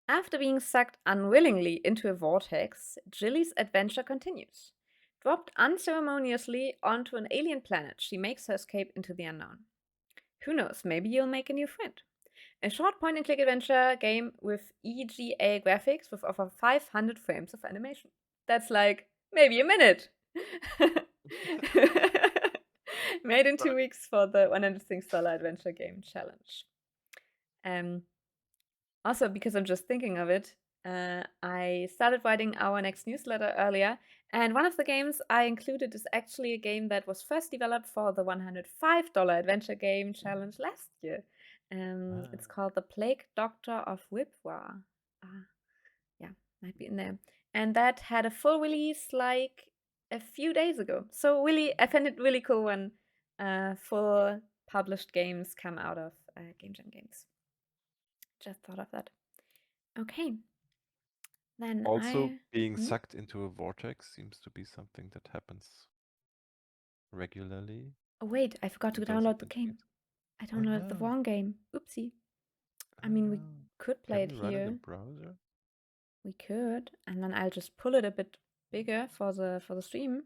After being sucked unwillingly into a vortex, Jilly's adventure continues. Dropped unceremoniously onto an alien planet, she makes her escape into the unknown. Who knows, maybe you'll make a new friend. A short point and click adventure game with EGA graphics with over 500 frames of animation. That's like maybe a minute. Made in 2 weeks for the $106 adventure game challenge. Also, because I'm just thinking of it, I started writing our next newsletter earlier, and one of the games I included is actually a game that was first developed for the $105 adventure game challenge last year. It's called The Plague Doctor of Wipwa. Yeah, might be in there. And that had a full release like a few days ago. So really, I find it really cool when full published games come out of Game Jam Games. Just thought of that. Okay. Then Also, being Hmm? sucked into a vortex seems to be something that happens regularly Oh wait, I forgot to in those download the adventure game. games. I Oh downloaded the no! wrong game. Oopsie. I Oh mean, we no! could play Can it we run it in here. browser? We could, and then I'll just pull it a bit bigger for the stream.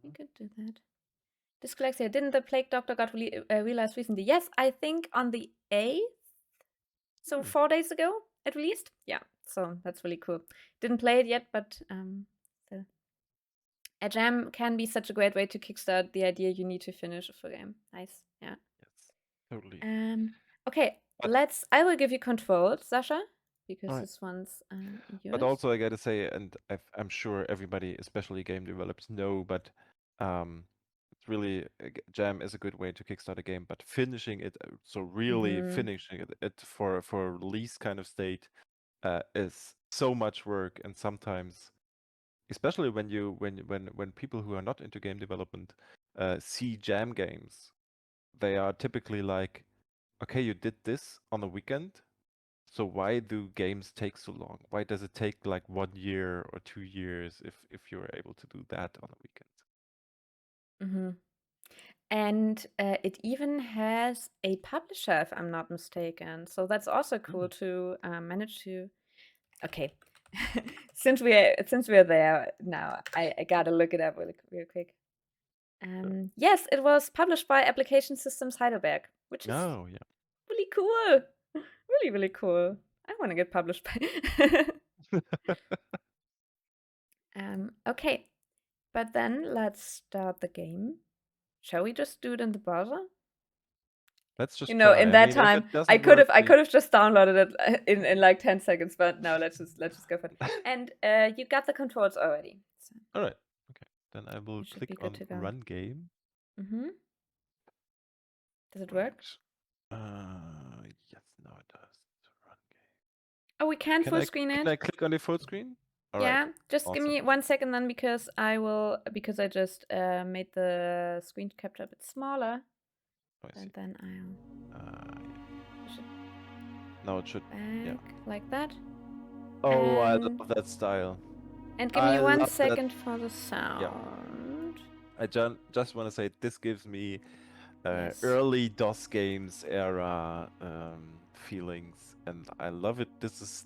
We Mhm. could do that. Dysgalaxia, didn't the Plague Doctor got realized recently? Yes, I think on the 8th, so 4 days ago it released. Yeah, so that's really cool. Didn't play it yet, but a jam can be such a great way to kickstart the idea you need to finish a full game. Nice, yeah. Yes, totally. Okay, But I will give you controls, Sasha, because alright. this one's But yours. also, I gotta say, and I'm sure everybody, especially game developers, know, but it's really Jam is a good way to kickstart a game. But finishing it, so really Mm-hmm. finishing it for release kind of state, is so much work, and sometimes, especially when people who are not into game development see Jam games, they are typically like, okay, you did this on a weekend. So why do games take so long? Why does it take like 1 year or 2 years if you're able to do that on a weekend? Mm-hmm. And it even has a publisher, if I'm not mistaken. So that's also cool to manage to. Okay, since we're there now, I gotta look it up real quick. Sure. Yes, it was published by Application Systems Heidelberg, which is Oh yeah. really cool. Really, really cool. I want to get published by. Okay, but then let's start the game. Shall we just do it in the browser? Let's just You know, in try. I that mean, if time, it doesn't work, I we could have just downloaded it in like 10 seconds, but no, let's just go for it. And you got the controls already, so All right. Okay. Then I will you should click be good on to go. run game. Mm-hmm. Does it work? Right. Yes, now it does. Run game. Oh, we can full screen Can it. I click on the full screen? All right. Yeah, just give Awesome. me 1 second then, because I just made the screen capture a bit smaller, Oh, I see. and then I'll push it Now it should. Yeah. back like that. Oh, I And love that style. give me I one love that. second for the Yeah. sound. I just want to say this gives me Yes. early DOS games era feelings, and I love it.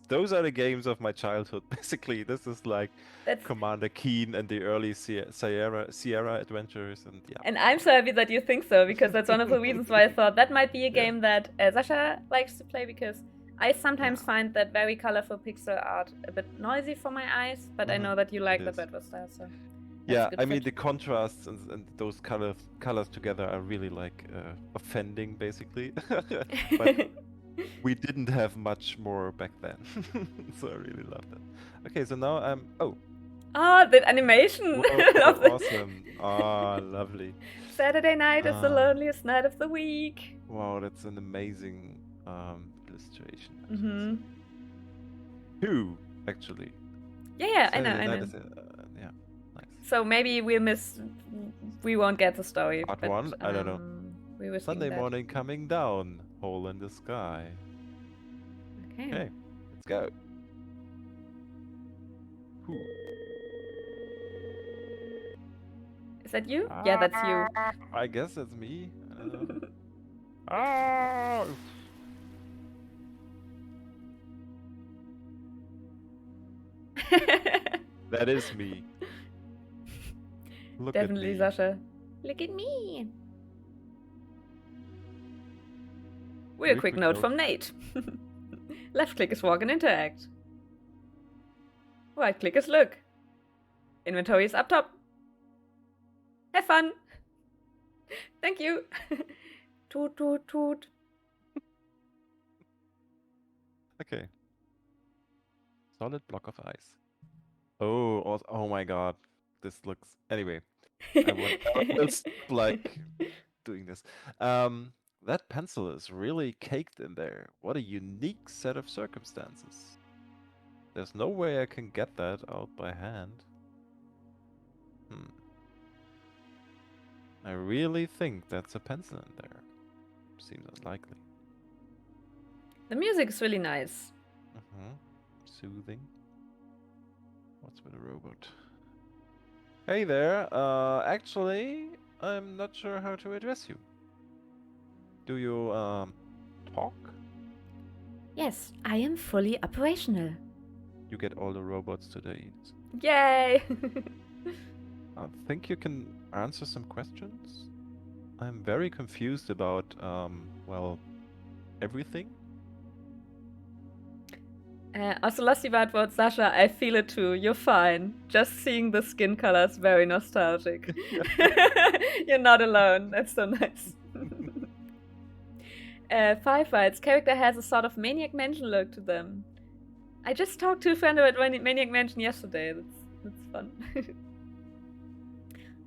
Those are the games of my childhood. Basically, this is like That's Commander Keen and the early Sierra adventures, and yeah, And I I'm love so happy that you think so, because that's one of the reasons why I it. thought that might be a Yeah. game that Sasha likes to play, because I sometimes Yeah. find that very colorful pixel art a bit noisy for my eyes, but I know that you It like the is. retro style, so that's a Yeah, good I mean fit. the contrasts and those colors together are really like offending, basically. But we didn't have much more back then, so I really love that. Okay, so now I'm. Oh, Oh, the animation whoa, of the awesome! Ah, lovely. Saturday night is the Ah, loneliest night of the week. wow, that's an amazing illustration. I should Mm-hmm. say. Two, actually. Yeah, I Saturday night know. is yeah, nice. So maybe we won't get the story, Part but one, I don't know. we were seeing Sunday that. morning coming down, hole in the sky. Okay. Okay, let's go. Whew. Is that you? Yeah, that's you. I guess that's me. I don't know. Ah! That is me. Look Definitely, at me. Sasha. Look at me. Real Very quick quick note note. from Nate. Left click is walk and interact. Right click is look. Inventory is up top. Have fun. Thank you. Toot, toot, toot. Okay. Solid block of ice. Oh, oh my god. This looks. Anyway, I will stop like doing this. That pencil is really caked in there. What a unique set of circumstances. There's no way I can get that out by hand. I really think that's a pencil in there. Seems unlikely. The music is really nice. Soothing. What's with a robot? Hey there. Actually, I'm not sure how to address you. Do you talk? Yes, I am fully operational. You get all the robots today. Yay! I think you can answer some questions. I'm very confused about well, everything. Also, lasst die Antwort, Sasha, I feel it too. You're fine. Just seeing the skin color is very nostalgic. You're not alone. That's so nice. Firefights. Character has a sort of Maniac Mansion look to them. I just talked to a friend about Maniac Mansion yesterday. That's fun.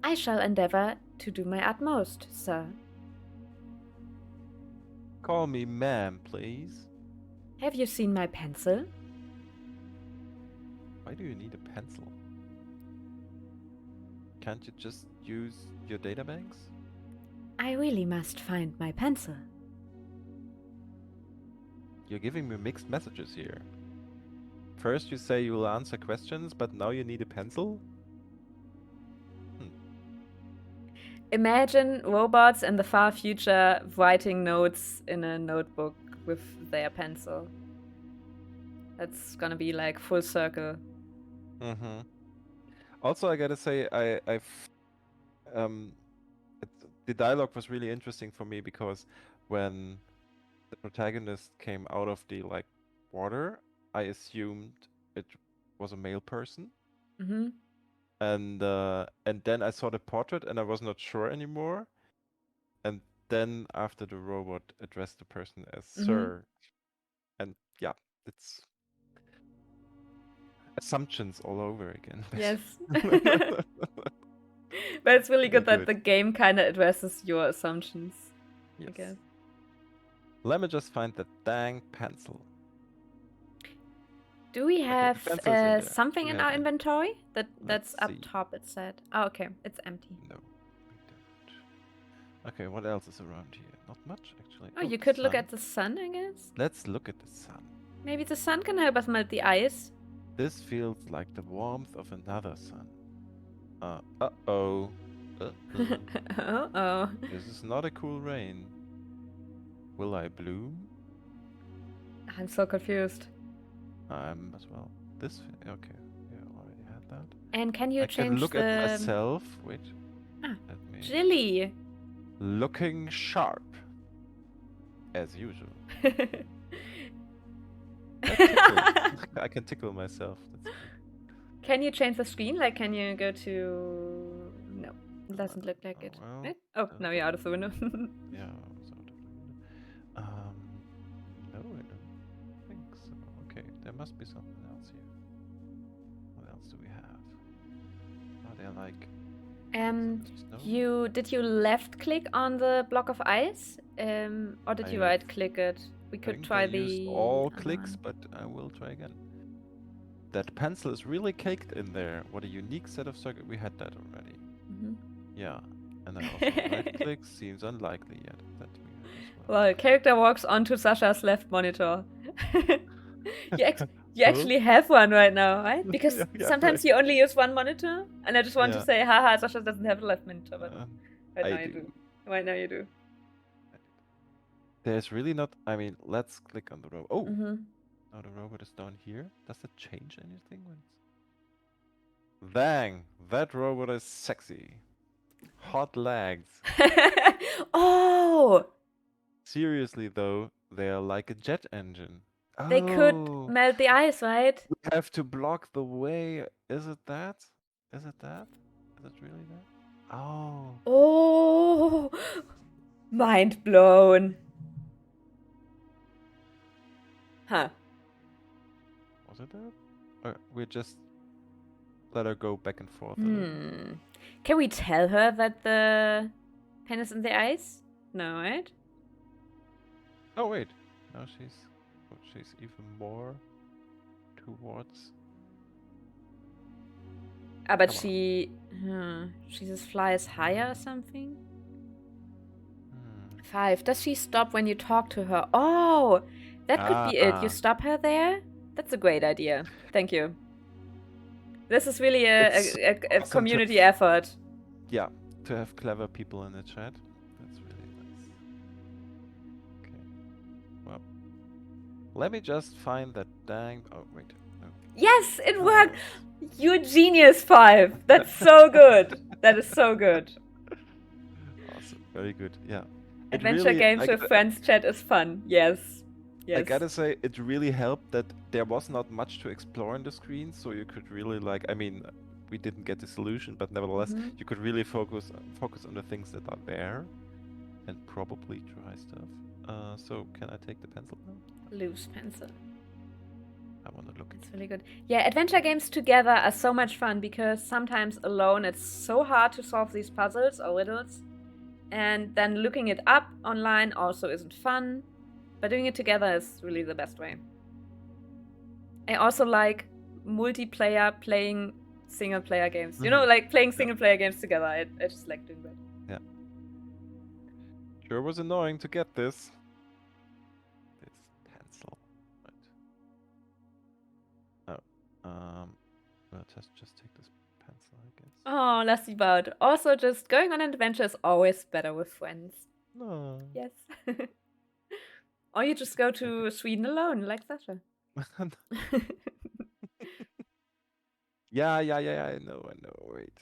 I shall endeavor to do my utmost, sir. Call me ma'am, please. Have you seen my pencil? Why do you need a pencil? Can't you just use your databanks? I really must find my pencil. You're giving me mixed messages here. First you say you will answer questions, but now you need a pencil? Imagine robots in the far future writing notes in a notebook with their pencil. That's gonna be like full circle. Also, I gotta say, the dialogue was really interesting for me because when the protagonist came out of the water, I assumed it was a male person. And then I saw the portrait and I was not sure anymore. And then after the robot addressed the person as sir. And yeah, it's assumptions all over again. Yes. But it's really good that the game kind of addresses your assumptions. Yes. I guess. Let me just find the dang pencil. Do we have something in our inventory? That's up top, it said. Oh, okay. It's empty. No, we don't. Okay, what else is around here? Not much, actually. Oh, you could look at the sun, I guess? Let's look at the sun. Maybe the sun can help us melt the ice. This feels like the warmth of another sun. Uh-oh. Uh-oh. This is not a cool rain. Will I bloom? I'm so confused. I'm as well. Okay. Yeah, already had that. And can you change I can look at myself. Wait. Jilly. Looking sharp. As usual. I can tickle myself. Can you change the screen? Like, can you go to... No, it doesn't look like it. Well, right? Oh, now you're out of the window. Yeah, I was out of the window. No, I don't think so. Okay, there must be something else here. What else do we have? Are there like... Did you left click on the block of ice? Or did you right click it? We could try the... used all clicks, but I will try again. That pencil is really caked in there. What a unique set of circuits. We had that already. Yeah. And then also right click seems unlikely yet. That we had as well, character walks onto Sasha's left monitor. You actually have one right now, right? Because sometimes you only use one monitor. And I just want to say, haha, Sasha doesn't have a left monitor. But right now you do. Right now you do. There's really not... I mean, let's click on the robot. Oh! Now the robot is down here. Does that change anything? Dang! That robot is sexy. Hot legs. Oh! Seriously though, they are like a jet engine. They could melt the ice, right? We have to block the way. Is it that? Is it that? Is it really that? Oh. Oh! Mind blown. Huh. Was it that? Or we just let her go back and forth. Can we tell her that the pen is in the ice? No, right? Oh wait. Now she's even more towards... but she just flies higher or something? 5. Does she stop when you talk to her? Oh! That could be it. You stop her there? That's a great idea. Thank you. This is really a awesome community effort. Yeah, to have clever people in the chat. That's really nice. Okay. Well, let me just find that dang... Oh, wait. No. Yes, it worked! You're genius, 5. That's so good. That is so good. Awesome. Very good. Yeah. Adventure games with friends chat is fun. Yes. I gotta say, it really helped that there was not much to explore on the screen, so you could really I mean, we didn't get the solution, but nevertheless, you could really focus on the things that are there, and probably try stuff. So can I take the pencil now? Loose pencil. I want to look. It's really good. Yeah, adventure games together are so much fun because sometimes alone it's so hard to solve these puzzles or riddles, and then looking it up online also isn't fun. But doing it together is really the best way. I also like multiplayer playing single-player games. You know, like playing single-player games together. I just like doing that. Yeah. Sure was annoying to get this. This pencil. Right. Oh. Well, just take this pencil, I guess. Oh, lassie bud. Also, just going on an adventure is always better with friends. No. Yes. Or you just go to Sweden alone, like Sasha. Yeah, I know, wait.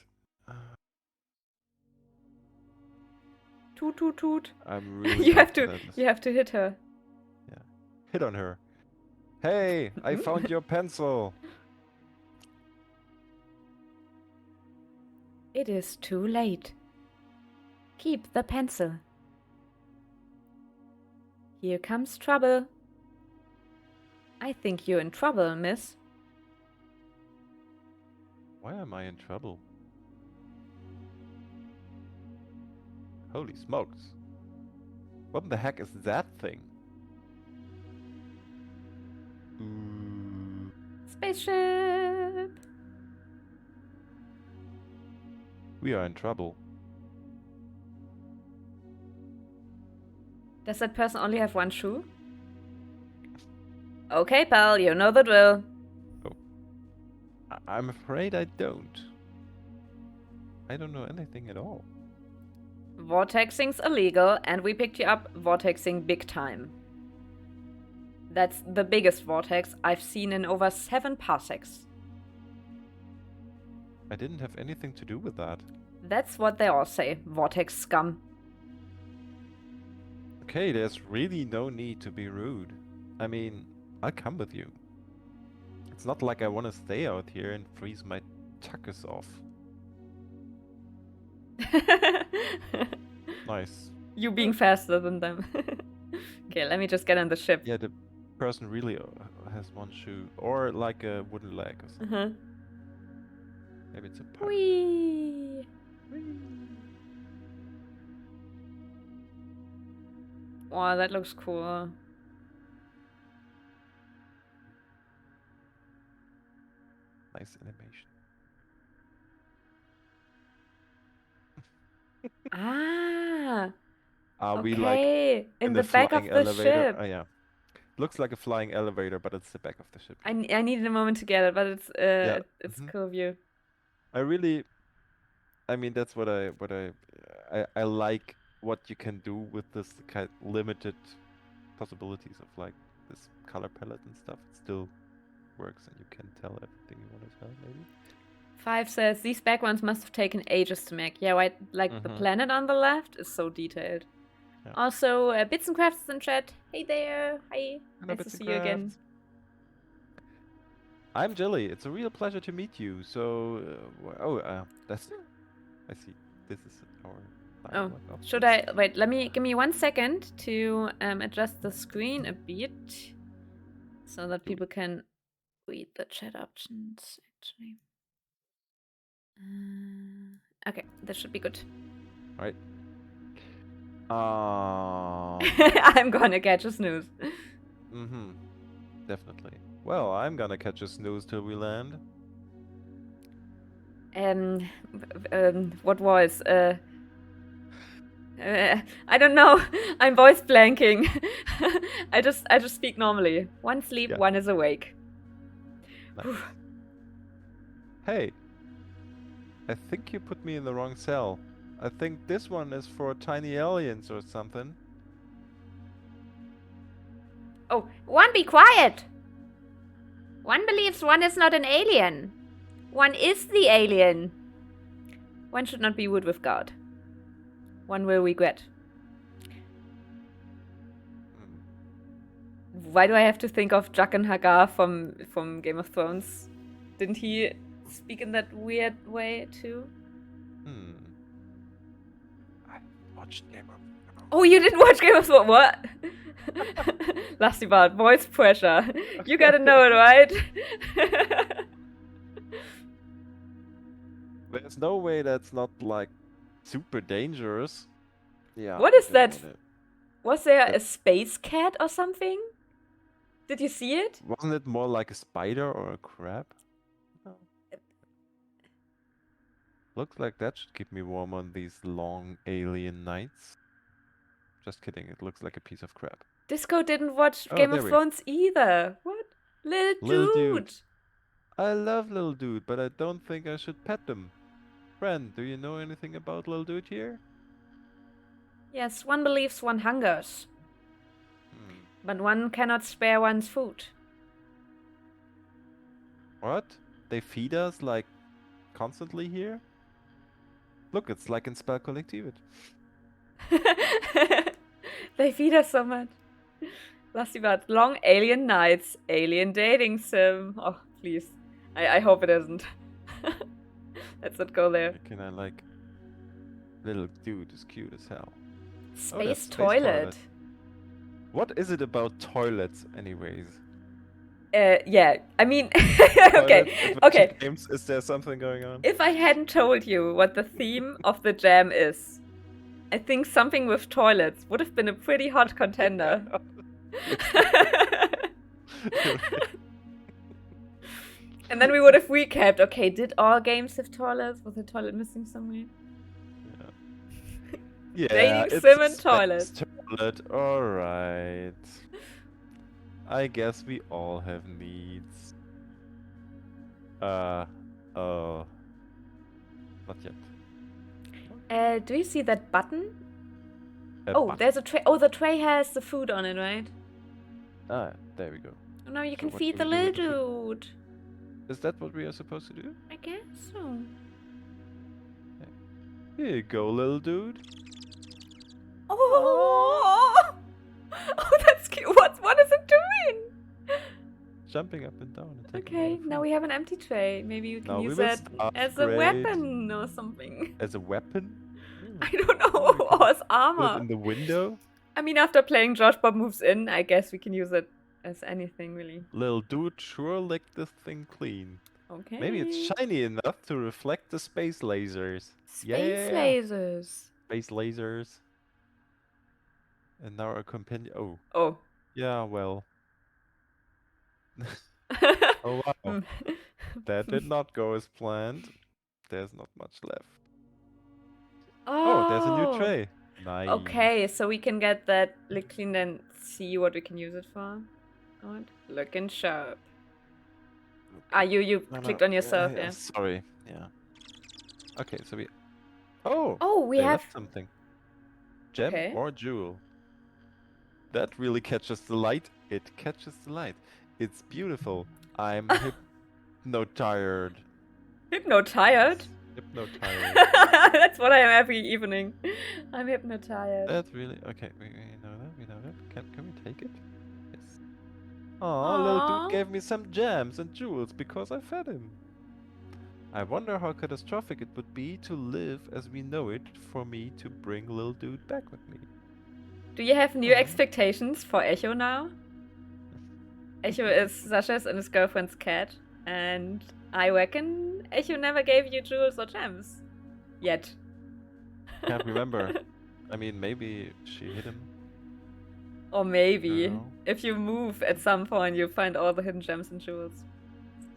Toot, toot, toot. I'm really you have to hit her. Yeah. Hit on her. Hey, I found your pencil. It is too late. Keep the pencil. Here comes trouble. I think you're in trouble, miss. Why am I in trouble? Holy smokes. What the heck is that thing? Spaceship! We are in trouble. Does that person only have one shoe? Okay, pal, you know the drill. Oh. I'm afraid I don't. I don't know anything at all. Vortexing's illegal, and we picked you up vortexing big time. That's the biggest vortex I've seen in over 7 parsecs. I didn't have anything to do with that. That's what they all say, vortex scum. Okay, there's really no need to be rude. I mean, I'll come with you. It's not like I want to stay out here and freeze my tuckers off. Nice. You being faster than them. Okay, let me just get on the ship. Yeah, the person really has one shoe. Or like a wooden leg or something. Maybe it's a pirate. Whee! Wow, that looks cool. Nice animation. Ah! Are we okay, like in the back of the elevator? ship. Oh yeah. Looks like a flying elevator, but it's the back of the ship. I needed a moment to get it, but it's cool view. I mean, that's what I like what you can do with this kind of limited possibilities of like this color palette and stuff. It still works, and you can tell everything you want to tell, maybe. 5 says these back ones must have taken ages to make. Yeah, right. Like the planet on the left is so detailed. Yeah. Also, Bits and Crafts in chat. Hey there. Hi. Hello, nice to see you again. I'm Jelly. It's a real pleasure to meet you. So, that's. I see. This is our. Oh, should I wait? Give me 1 second to adjust the screen a bit, so that people can read the chat options. Actually. Okay, this should be good. All right. I'm gonna catch a snooze. Definitely. Well, I'm gonna catch a snooze till we land. What was? I don't know. I'm voice blanking. I just speak normally. One sleep, one is awake. Nice. Hey, I think you put me in the wrong cell. I think this one is for tiny aliens or something. Oh, one, be quiet! One believes one is not an alien. One is the alien. One should not be wood with God. One will regret. Why do I have to think of Jaqen H'ghar from Game of Thrones? Didn't he speak in that weird way too? I watched Game of Thrones. Oh, you didn't watch Game of Thrones? What? Lastibard, voice pressure. You gotta know it, right? There's no way that's not like super dangerous. Yeah. What is that? Was there a space cat or something? Did you see it? Wasn't it more like a spider or a crab? No. Looks like that should keep me warm on these long alien nights. Just kidding, it looks like a piece of crab. Disco didn't watch Game of Thrones either. What? Little dude. I love little dude, but I don't think I should pet them. Friend, do you know anything about little dude here? Yes, one believes one hungers. But one cannot spare one's food. What? They feed us like constantly here? Look, it's like in Spelkollektivet. They feed us so much. Lastibard, long alien nights, alien dating sim. Oh, please. I hope it isn't. Let's not go there. Can I like... Little dude is cute as hell. Space toilet. What is it about toilets anyways? Yeah, I mean, okay. Games, is there something going on? If I hadn't told you what the theme of the jam is, I think something with toilets would have been a pretty hot contender. And then we would have recapped, okay, did all games have toilets? Was the toilet missing somewhere? Yeah, dating sim and toilet. Alright. I guess we all have needs. Oh. Not yet. Do you see that button? Button. There's a tray. Oh, the tray has the food on it, right? Ah, there we go. Oh, now you can feed the little dude. Is that what we are supposed to do? I guess so. Here you go, little dude. Oh, that's cute. What is it doing? Jumping up and down. And okay, now we have an empty tray. Maybe you can use that as a weapon or something. As a weapon? I don't know. Or as armor. Put it in the window? I mean, after playing Joshboby Moves In, I guess we can use it as anything, really. Little dude sure licked this thing clean. Okay. Maybe it's shiny enough to reflect the space lasers. Space lasers. Space lasers. And now our companion. Oh. Yeah, well. Oh wow. That did not go as planned. There's not much left. Oh, there's a new tray. Nice. Okay, so we can get that lick clean and see what we can use it for. What? Looking sharp. Okay. Ah, you clicked on yourself, yeah. Sorry, yeah. Okay, so we... we have something. Gem or jewel. That really catches the light. It catches the light. It's beautiful. I'm hypno-tired. Hypno-tired? Hypno-tired. That's what I am every evening. I'm hypno-tired. That's really... Okay, we know that, we know that. Can we take it? Yes. Aww, little dude gave me some gems and jewels because I fed him. I wonder how catastrophic it would be to live as we know it for me to bring little dude back with me. Do you have new expectations for Echo now? Echo is Sasha's and his girlfriend's cat, and I reckon Echo never gave you jewels or gems. Yet. Can't remember. I mean, maybe she hid him. Or maybe, if you move at some point, you'll find all the hidden gems and jewels.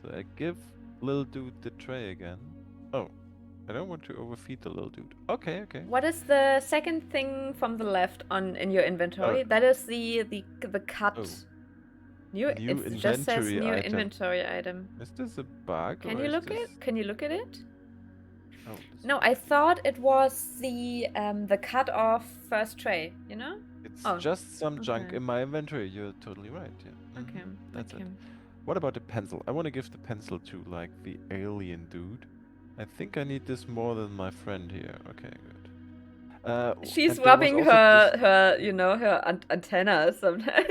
So I give little dude the tray again. Oh, I don't want to overfeed the little dude. Okay, okay. What is the second thing from the left in your inventory? That is the cut. New It just says inventory new item. inventory item. Is this a bug? Can or you is look this... it? Can you look at it? Oh, No, I thought it was the cut off first tray. You know? It's Oh, just some junk okay. in my inventory. You're totally right. Yeah. Okay, That's okay. it. What about the pencil? I want to give the pencil to like the alien dude. I think I need this more than my friend here. Okay, good. She's and there was rubbing also this... her you know, her antenna sometimes.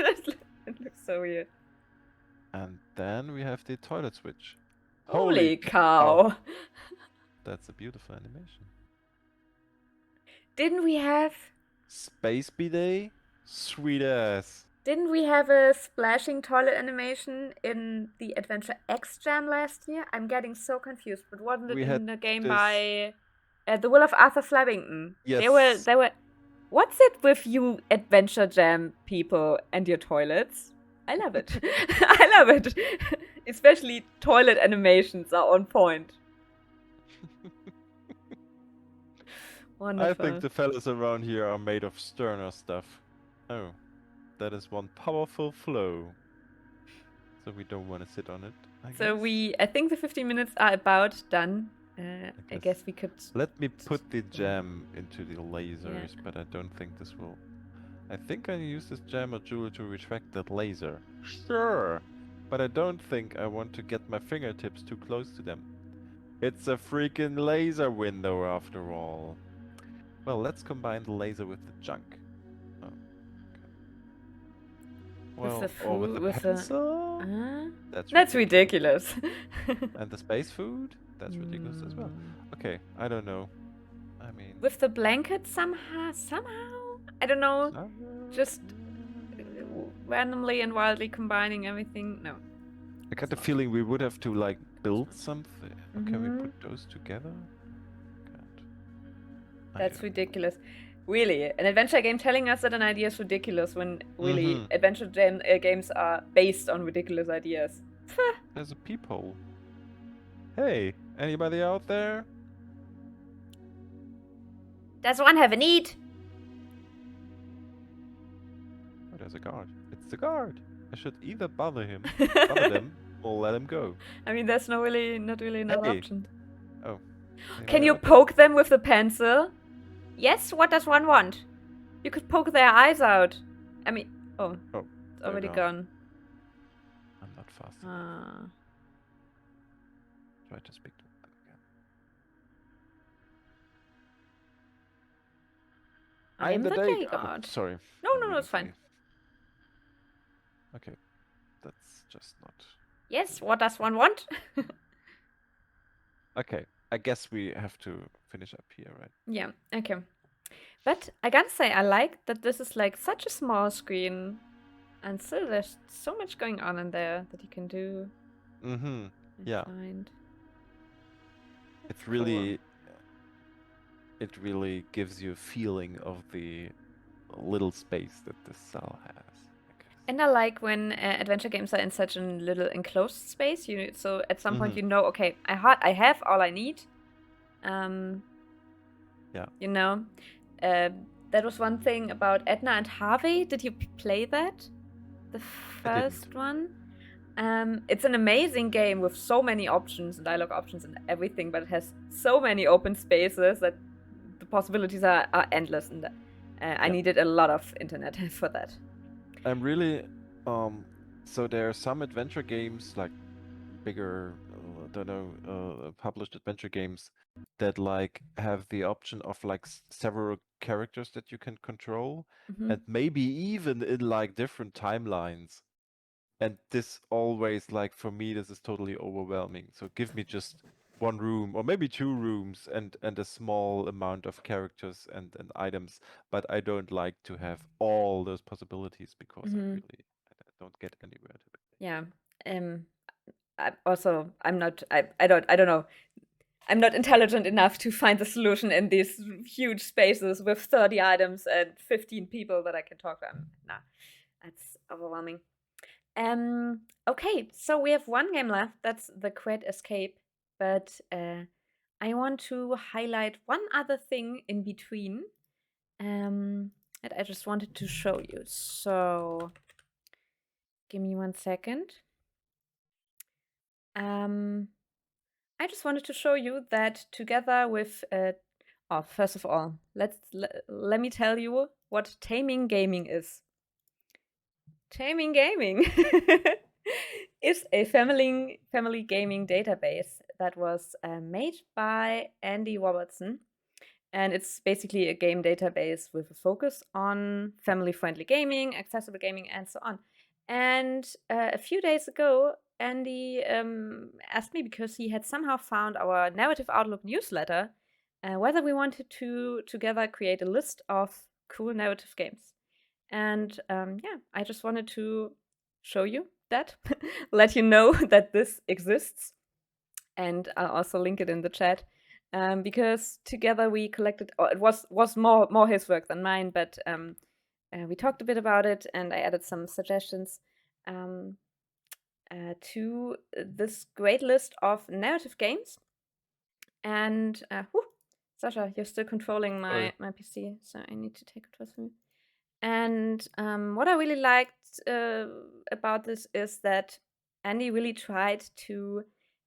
It looks so weird. And then we have the toilet switch. Holy cow! That's a beautiful animation. Didn't we have... Space bidet? Sweet ass. Didn't we have a splashing toilet animation in the Adventure X Jam last year? I'm getting so confused. But wasn't it We in had the game this... by The Will of Arthur Flemington? Yes. They were. What's it with you Adventure Jam people and your toilets? I love it. I love it. Especially toilet animations are on point. Wonderful. I think the fellas around here are made of sterner stuff. Oh, that is one powerful flow. So we don't want to sit on it, I guess. I think the 15 minutes are about done. I guess we could... Let me put the jam into the lasers, but I don't think this will... I think I use this jam or jewel to retract that laser. Sure! But I don't think I want to get my fingertips too close to them. It's a freaking laser window after all. Well, let's combine the laser with the junk. Oh, okay. Well, with the pencil? That's ridiculous. And the space food? That's ridiculous as well. Okay, I don't know. I mean... With the blanket somehow? I don't know. Just randomly and wildly combining everything? No. I got the feeling we would have to, like, build something. Can we put those together? That's ridiculous. Really, an adventure game telling us that an idea is ridiculous when really adventure games are based on ridiculous ideas. There's a peephole. Hey, anybody out there? Does one have a need? Oh, there's a guard. It's the guard. I should either bother them, or let him go. I mean, there's not really another option. Oh. Can you poke them with the pencil? Yes, what does one want? You could poke their eyes out. I mean, it's already gone. I'm not fast enough. Try to speak to them again. I am the day god. Sorry. No, it's fine. Okay, that's just not... Yes, what does one want? Okay, I guess we have to finish up here, right? Yeah, okay. But I gotta say, I like that this is like such a small screen, and still there's so much going on in there that you can do. Yeah. Find. It's really... It really gives you a feeling of the little space that this cell has. And I like when adventure games are in such a little enclosed space. So at some point you know, okay, I have all I need. Yeah. You know, that was one thing about Edna and Harvey. Did you play that? The first one? It's an amazing game with so many options and dialogue options and everything, but it has so many open spaces that the possibilities are endless. And I needed a lot of internet for that. I'm really... so there are some adventure games, like bigger, published adventure games that like have the option of like several characters that you can control, and maybe even in like different timelines. And this always, like, for me, this is totally overwhelming. So give me just one room or maybe two rooms and a small amount of characters and items, but I don't like to have all those possibilities because I don't get anywhere to it. Yeah. I don't know. I'm not intelligent enough to find the solution in these huge spaces with 30 items and 15 people that I can talk to. Nah, that's overwhelming. Okay, so we have one game left. That's the Crete Escape. But I want to highlight one other thing in between that I just wanted to show you. So Give me 1 second. I just wanted to show you that together with first of all, let me tell you what Taminggaming is. Taminggaming is a family gaming database that was made by Andy Robertson, and it's basically a game database with a focus on family-friendly gaming, accessible gaming, and so on. And a few days ago, Andy asked me, because he had somehow found our Narrative Outlook newsletter, whether we wanted to together create a list of cool narrative games. And yeah, I just wanted to show you that, let you know that this exists. And I'll also link it in the chat. Because together we collected, or it was more his work than mine, but we talked a bit about it, and I added some suggestions to this great list of narrative games. And Sasha, you're still controlling my PC, so I need to take control from you. And what I really liked about this is that Andy really tried to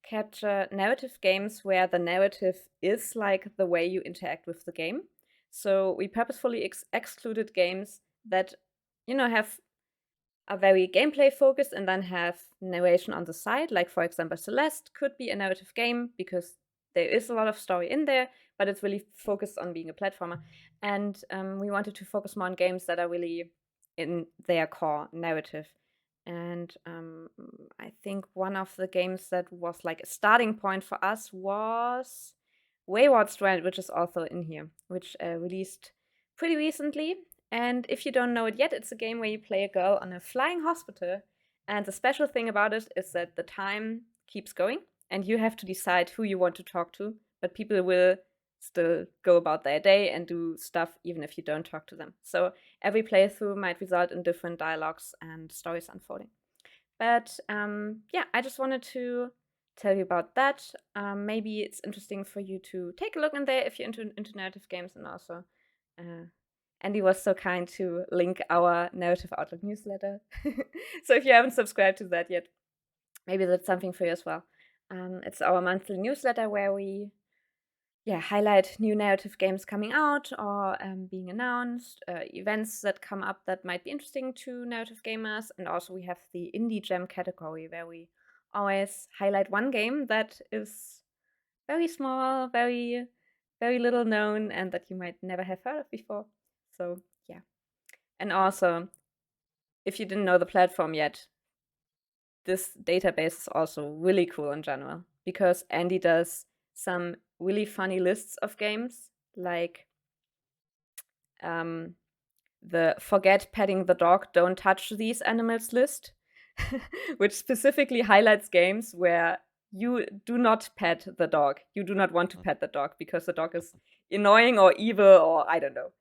capture narrative games where the narrative is like the way you interact with the game. So we purposefully excluded games that, have are very gameplay focused and then have narration on the side. Like, for example, Celeste could be a narrative game because there is a lot of story in there, but it's really focused on being a platformer. And we wanted to focus more on games that are really in their core narrative. And I think one of the games that was like a starting point for us was Wayward Strand, which is also in here, which released pretty recently. And if you don't know it yet, it's a game where you play a girl on a flying hospital. And the special thing about it is that the time keeps going, and you have to decide who you want to talk to, but people will still go about their day and do stuff even if you don't talk to them. So every playthrough might result in different dialogues and stories unfolding. But yeah, I just wanted to tell you about that. Maybe it's interesting for you to take a look in there if you're into narrative games. And also, Andy was so kind to link our Narrative Outlook newsletter. So if you haven't subscribed to that yet, maybe that's something for you as well. It's our monthly newsletter where we highlight new narrative games coming out or being announced, events that come up that might be interesting to narrative gamers. And also we have the Indie Gem category where we always highlight one game that is very small, very, very little known, and that you might never have heard of before. So yeah. And also, if you didn't know the platform yet, this database is also really cool in general, because Andy does some really funny lists of games, like the Forget Petting the Dog, Don't Touch These Animals list, which specifically highlights games where you do not pet the dog. You do not want to pet the dog because the dog is annoying or evil, or I don't know.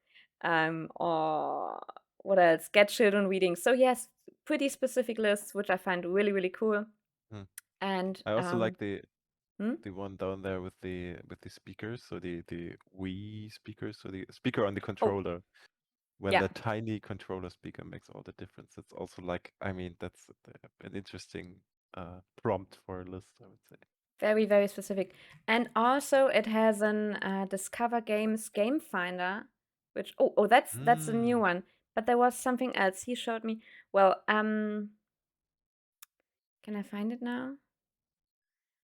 Or what else? Get children reading. So he has pretty specific lists, which I find really, really cool. And I also like the one down there with the speakers, so the Wii speakers, so the speaker on the controller. When the tiny controller speaker makes all the difference. It's also like, I mean, that's an interesting prompt for a list, I would say. Very, very specific. And also it has an Discover Games game finder, which that's a new one. But there was something else he showed me. Well, can I find it now?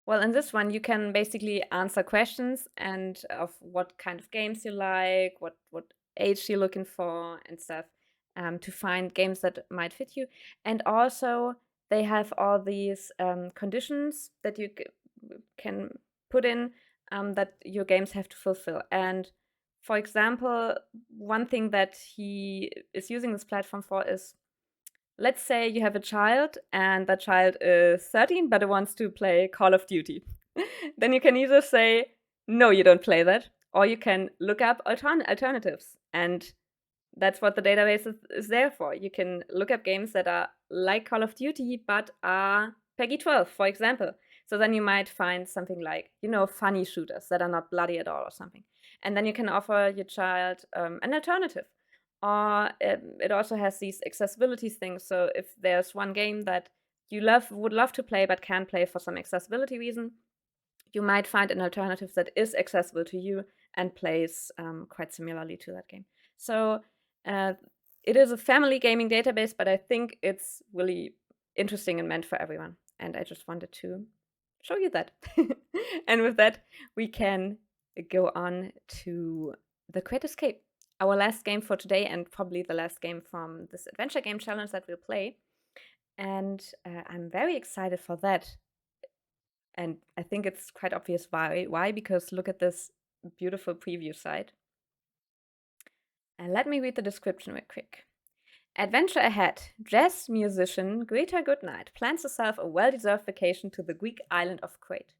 Well, in this one, you can basically answer questions and of what kind of games you like, what age you're looking for, and stuff, to find games that might fit you. And also, they have all these conditions that you can put in that your games have to fulfill. And for example, one thing that he is using this platform for is, let's say you have a child and that child is 13 but it wants to play Call of Duty. Then you can either say, no, you don't play that, or you can look up alternatives. And that's what the database is there for. You can look up games that are like Call of Duty but are PEGI 12, for example. So then you might find something like, funny shooters that are not bloody at all or something. And then you can offer your child an alternative. or it also has these accessibility things. So if there's one game that you would love to play but can't play for some accessibility reason, you might find an alternative that is accessible to you and plays quite similarly to that game. So it is a family gaming database, but I think it's really interesting and meant for everyone. And I just wanted to show you that. And with that, we can go on to the Crete Escape, our last game for today, and probably the last game from this adventure game challenge that we'll play. And I'm very excited for that. And I think it's quite obvious why. Why? Because look at this beautiful preview site. And let me read the description real quick. Adventure ahead. Jazz musician Greta Goodnight plans herself a well-deserved vacation to the Greek island of Crete.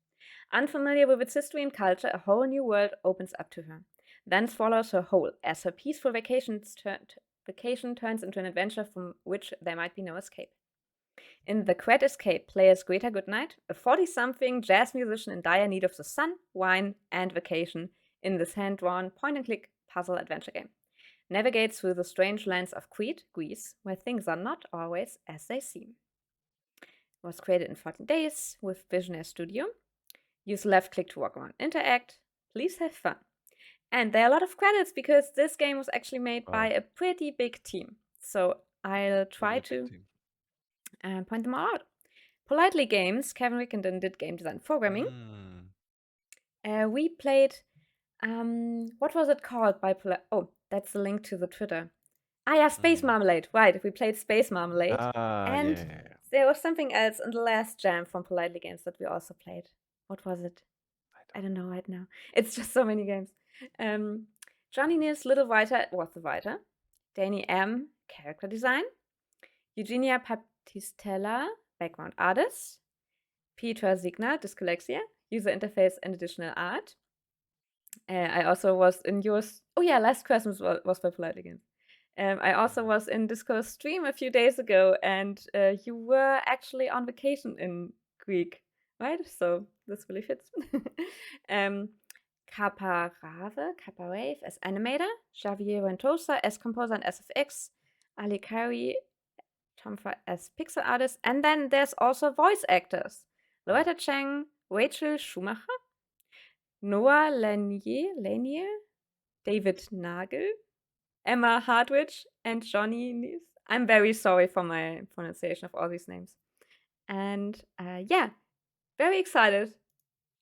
Unfamiliar with its history and culture, a whole new world opens up to her. Then swallows her whole, as her peaceful vacation turns into an adventure from which there might be no escape. In the Crete Escape, players Greta Goodnight, a 40-something jazz musician in dire need of the sun, wine, and vacation in this hand-drawn point-and-click puzzle adventure game, navigates through the strange lands of Crete, Greece, where things are not always as they seem. It was created in 14 days with Visionaire Studio. Use left click to walk around, interact. Please have fun. And there are a lot of credits because this game was actually made by a pretty big team. So I'll try to point them all out. Politely Games, Kevin Rickenden did game design programming. We played, what was it called by Oh, that's the link to the Twitter. Space Marmalade, right. We played Space Marmalade. And there was something else in the last jam from Politely Games that we also played. What was it? I don't know right now. It's just so many games. Johnny Neal's Little Writer was the writer. Danny M, character design. Eugenia Baptistella, background artist. Peter Signer, Dyskalexia, user interface and additional art. I also was in yours. Oh yeah, Last Christmas was by Polite Games. I also was in Disco's stream a few days ago, and you were actually on vacation in Greek, right? So this really fits. Kaparave as animator, Javier Ventosa as composer and SFX, Ali Kari Tomfa as pixel artist, and then there's also voice actors. Loretta Chang, Rachel Schumacher, Noah Lanier, David Nagel, Emma Hardwich, and Johnny Nees. I'm very sorry for my pronunciation of all these names. And yeah, very excited.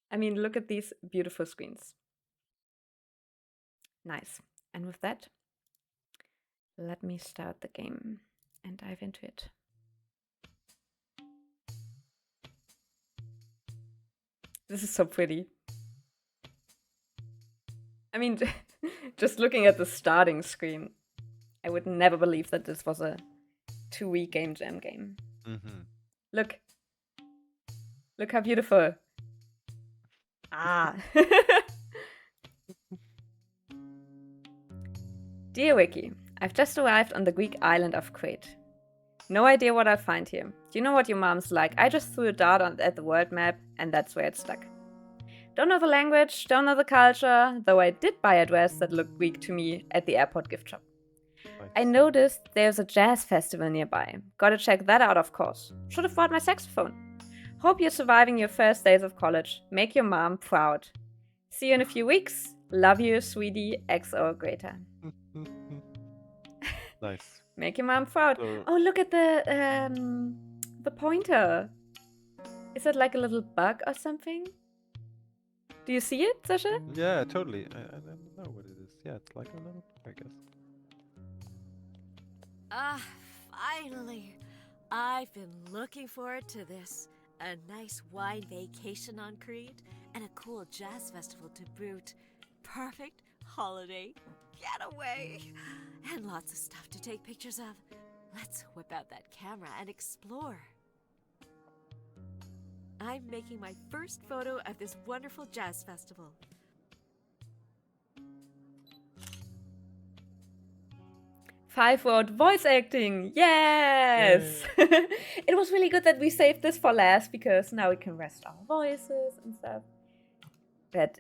I mean, look at these beautiful screens. Nice. And with that, let me start the game and dive into it. This is so pretty. I mean, just looking at the starting screen, I would never believe that this was a 2-week game jam game. Look how beautiful. Dear Wiki, I've just arrived on the Greek island of Crete. No idea what I'll find here. You know what your mom's like. I just threw a dart at the world map, and that's where it stuck. Don't know the language, don't know the culture, though I did buy a dress that looked Greek to me at the airport gift shop. I noticed there's a jazz festival nearby. Gotta check that out, of course. Should have brought my saxophone. Hope you're surviving your first days of college. Make your mom proud. See you in a few weeks. Love you, sweetie. XO Greta. Nice. Make your mom proud. Oh, look at the pointer. Is that like a little bug or something? Do you see it, Sasha? Yeah, totally. I don't know what it is. Yeah, it's like a little, I guess. Finally. I've been looking forward to this. A nice wine vacation on Crete and a cool jazz festival to boot. Perfect holiday getaway. And lots of stuff to take pictures of. Let's whip out that camera and explore. I'm making my first photo of this wonderful jazz festival. Five-word voice acting, yes! It was really good that we saved this for last because now we can rest our voices and stuff. But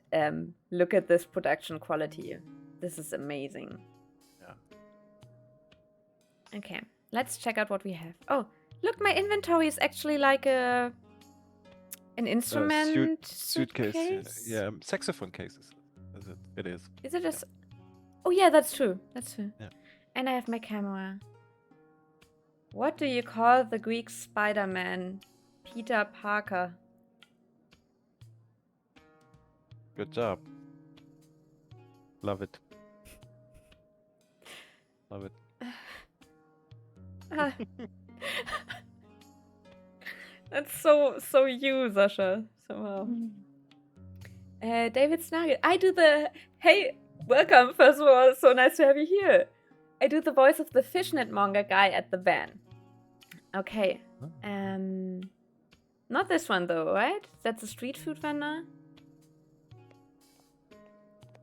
look at this production quality. This is amazing. Yeah. Okay, let's check out what we have. Oh, look, my inventory is actually like an instrument suitcase. Yeah, saxophone cases. It is. Is it just? Oh yeah, that's true. That's true. Yeah. And I have my camera. What do you call the Greek Spider-Man? Peter Parker. Good job. Love it. Love it. Ah. That's so you, Sasha. Somehow. David Snugget. I do the hey, welcome. First of all, so nice to have you here. I do the voice of the fishnet monger guy at the van. Okay. Not this one though, right? That's a street food vendor.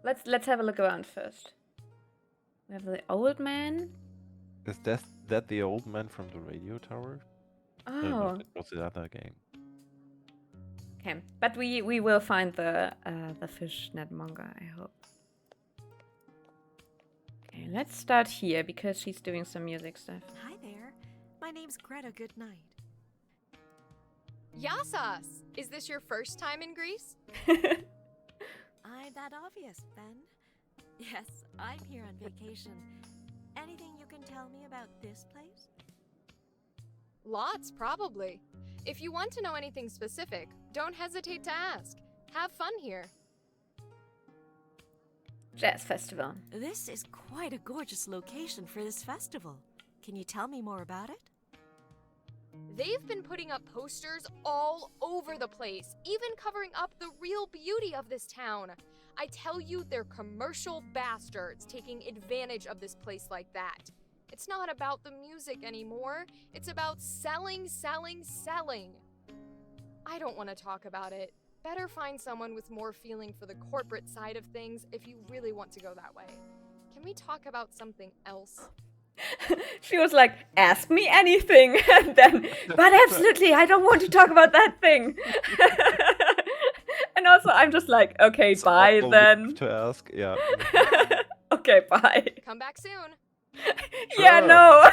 Let's have a look around first. We have the old man. Is that the old man from the radio tower? Oh. No, it was the other game. Okay, but we will find the fishnet monger, I hope. Okay, let's start here because she's doing some music stuff. Hi there. My name's Greta Goodnight. Yassas! Is this your first time in Greece? I'm that obvious, Ben. Yes, I'm here on vacation. Anything you can tell me about this place? Lots, probably. If you want to know anything specific, don't hesitate to ask. Have fun here. Jazz festival. This is quite a gorgeous location for this festival. Can you tell me more about it? They've been putting up posters all over the place, even covering up the real beauty of this town. I tell you, they're commercial bastards taking advantage of this place like that. It's not about the music anymore. It's about selling, selling, selling. I don't want to talk about it. Better find someone with more feeling for the corporate side of things if you really want to go that way. Can we talk about something else? She was like, ask me anything. And then, but absolutely, I don't want to talk about that thing. And also, I'm just like, okay, It's bye awful then. to ask, yeah. Okay, bye. Come back soon. Yeah, Sure. no.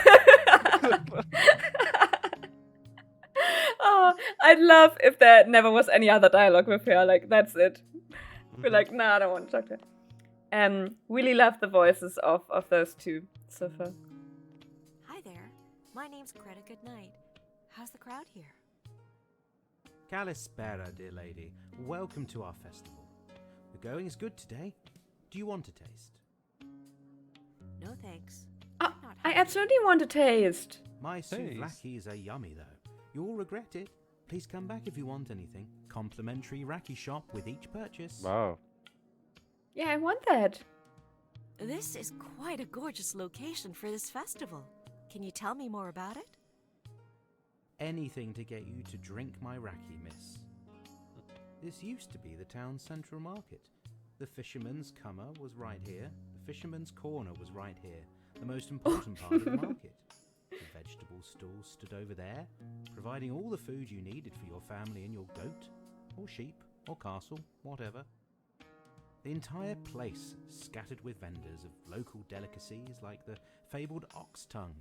Oh, I'd love if there never was any other dialogue with her. Like, that's it. We're like, nah, I don't want to talk to her. Really love the voices of those two so far. Hi there. My name's Greta Goodnight. How's the crowd here? Kalispera, dear lady. Welcome to our festival. The going is good today. Do you want a taste? No thanks. Oh, I'm not I hungry. absolutely want to taste. My Taste? souvlakis are yummy, though. You'll regret it. Please come back if you want anything. Complimentary raki shop with each purchase. Wow. Yeah, I want that. This is quite a gorgeous location for this festival. Can you tell me more about it? Anything to get you to drink my raki, miss. This used to be the town's central market. The fisherman's cummer was right here. The fisherman's corner was right here. The most important part of the market. The vegetable stall stood over there, providing all the food you needed for your family and your goat, or sheep, or castle, whatever. The entire place scattered with vendors of local delicacies like the fabled ox tongue,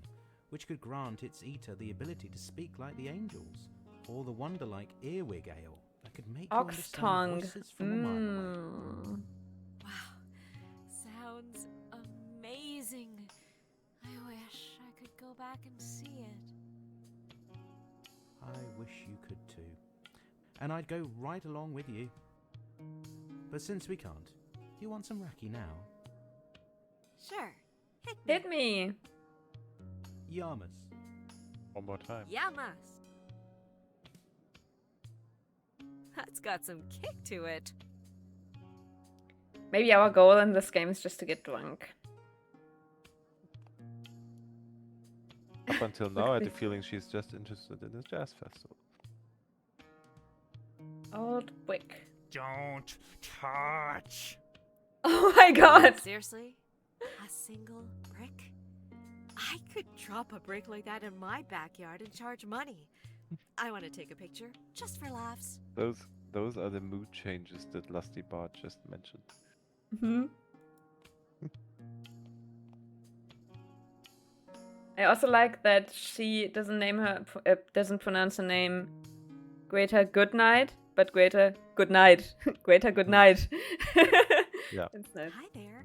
which could grant its eater the ability to speak like the angels, or the wonder-like earwig ale that could make you Ox understand tongue. voices from a mile away. Mm. Wow. Sounds amazing. I wish I could go back and see it. I wish you could too. And I'd go right along with you. But since we can't, do you want some raki now? Sure. Hit me. Hit me. Yamas. One more time. Yamas. That's got some kick to it. Maybe our goal in this game is just to get drunk. Up until now, I had the feeling she's just interested in this jazz festival. Old Wick. Don't touch. Oh my god. Seriously? A single brick? I could drop a brick like that in my backyard and charge money. I want to take a picture, just for laughs. Those are the mood changes that Lusty Bart just mentioned. I also like that she doesn't pronounce her name Greater Goodnight, but Greater Goodnight. Greater Goodnight. Yeah. That's nice. Hi there.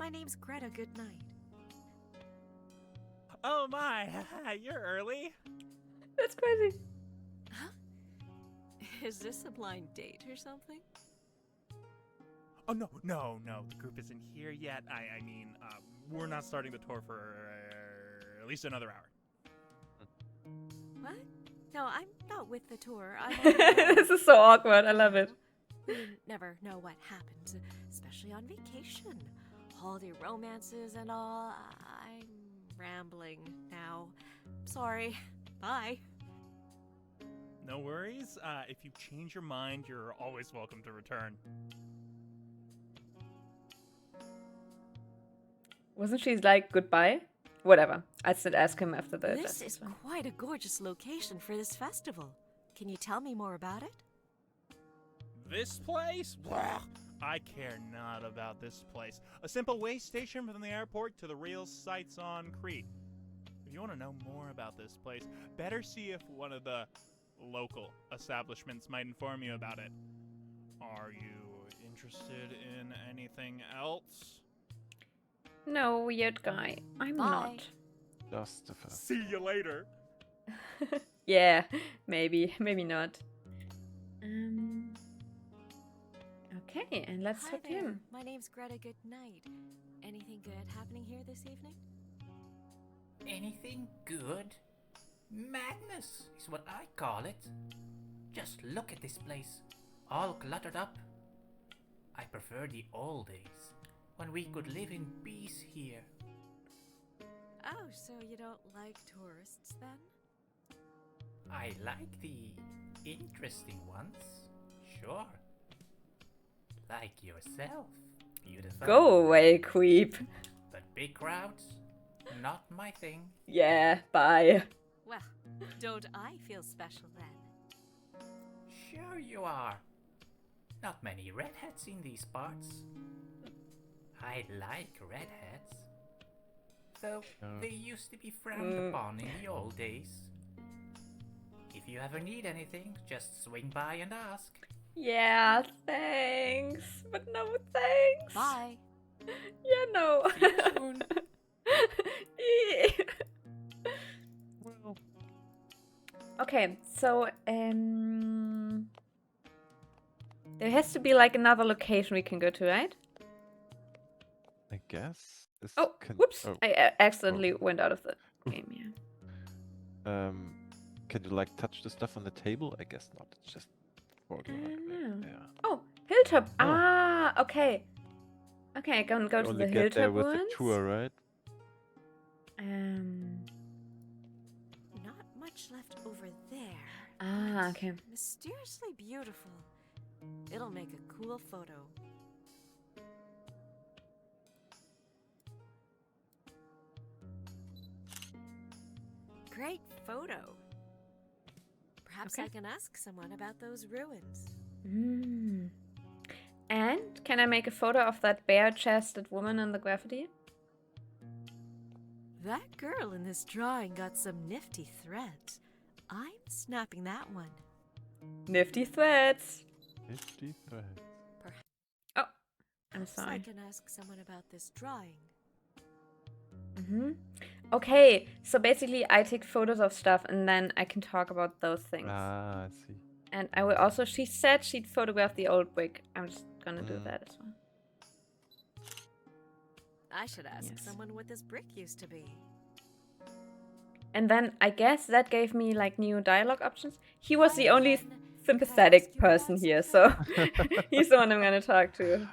My name's Greta Goodnight. Oh my, you're early. That's crazy. Huh? Is this a blind date or something? Oh no, the group isn't here yet. I mean, we're not starting the tour for at least another hour. What? No, I'm not with the tour. I'm on my own. This is so awkward. I love it. You never know what happens, especially on vacation. Holiday romances and all. I'm rambling now. Sorry. Bye. No worries. If you change your mind, you're always welcome to return. Wasn't she like goodbye? Whatever. I should ask him after the. This is quite a gorgeous location for this festival. Can you tell me more about it? This place? Blah. I care not about this place. A simple way station from the airport to the real sights on Crete. If you want to know more about this place, better see if one of the local establishments might inform you about it. Are you interested in anything else? No, weird guy. I'm Bye. not. Justified. See you later. Yeah, maybe not. Okay, and let's Hi talk to there. him. My name's Greta Goodnight. Anything good happening here this evening? Anything good? Madness is what I call it. Just look at this place, all cluttered up. I prefer the old days, when we could live in peace here. Oh, so you don't like tourists then? I like the interesting ones, sure. Like yourself, beautiful. Go away, creep. But big crowds, not my thing. Yeah, bye. Well, don't I feel special then? Sure you are. Not many redheads in these parts. I like redheads. Though they used to be frowned upon in the old days. If you ever need anything, just swing by and ask. Yeah, thanks. But no thanks. Bye. Yeah, no. See you soon. Well, Okay, so there has to be like another location we can go to, right? I guess. This Oh, can, whoops! oh, I accidentally went out of the game. Yeah. Can you like touch the stuff on the table? I guess not. It's just for the no. yeah. Oh, hilltop. Oh. Ah, okay. Okay, go You to only the get there hilltop with ones. the tour, right? Not much left over there. Ah, okay. Mysteriously beautiful. It'll make a cool photo. Great photo. Perhaps I Okay. can ask someone about those ruins. Mm. And can I make a photo of that bare-chested woman in the graffiti? That girl in this drawing got some nifty threads. I'm snapping that one. Nifty threads. 50 threads. Oh, I'm Perhaps I sorry. can ask someone about this drawing. Okay, so basically I take photos of stuff and then I can talk about those things. Ah, I see. And I will also, she said she'd photograph the old brick. I'm just gonna do Mm. that as well. I should ask Yes. someone what this brick used to be. And then I guess that gave me like new dialogue options. He was Hi the only again. Could I ask sympathetic you about person here, so he's the one I'm gonna talk to.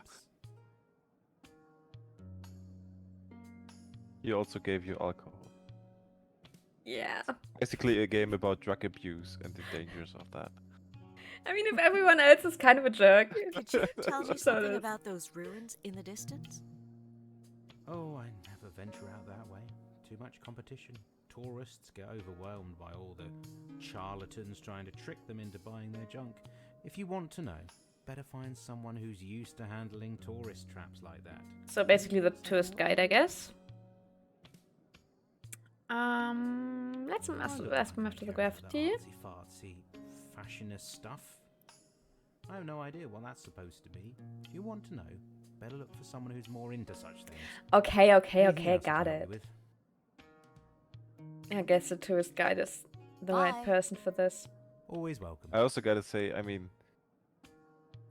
He also gave you alcohol. Yeah. Basically a game about drug abuse and the dangers of that. I mean, if everyone else is kind of a jerk. Could you tell me So something it is. about those ruins in the distance? Oh, I never venture out that way. Too much competition. Tourists get overwhelmed by all the charlatans trying to trick them into buying their junk. If you want to know, better find someone who's used to handling tourist traps like that. So basically the tourist guide, I guess. Let's I ask look him like after I the care for graffiti. artsy-fartsy, fashionist stuff. I have no idea what that's supposed to be. If you want to know, better look for someone who's more into such things. Okay, Anything okay, else I got can help you it. with? I guess the tourist guide is the right Bye. person for this. Always welcome. I also gotta say, I mean,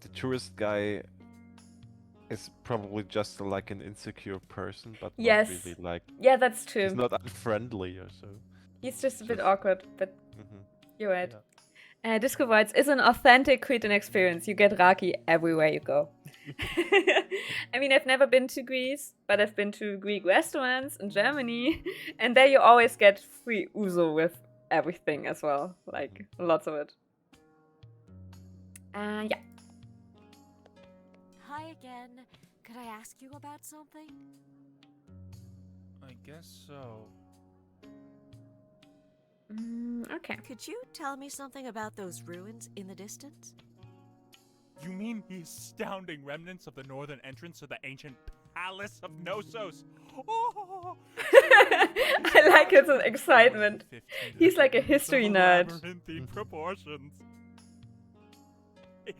the tourist guy is probably just like an insecure person, but Yes. not really like, Yeah, that's he's true. not unfriendly or so. He's just a bit Just- awkward, but Mhm. you're right. Yeah. Disco Whites is an authentic Cretan experience. You get raki everywhere you go. I mean, I've never been to Greece, but I've been to Greek restaurants in Germany, and there you always get free ouzo with everything as well. Like, lots of it. Yeah. Hi again. Could I ask you about something? I guess so. Okay. Could you tell me something about those ruins in the distance? You mean the astounding remnants of the northern entrance to the ancient Palace of Knossos? Oh! I like his excitement. He's like a history nerd. Labyrinthine proportions.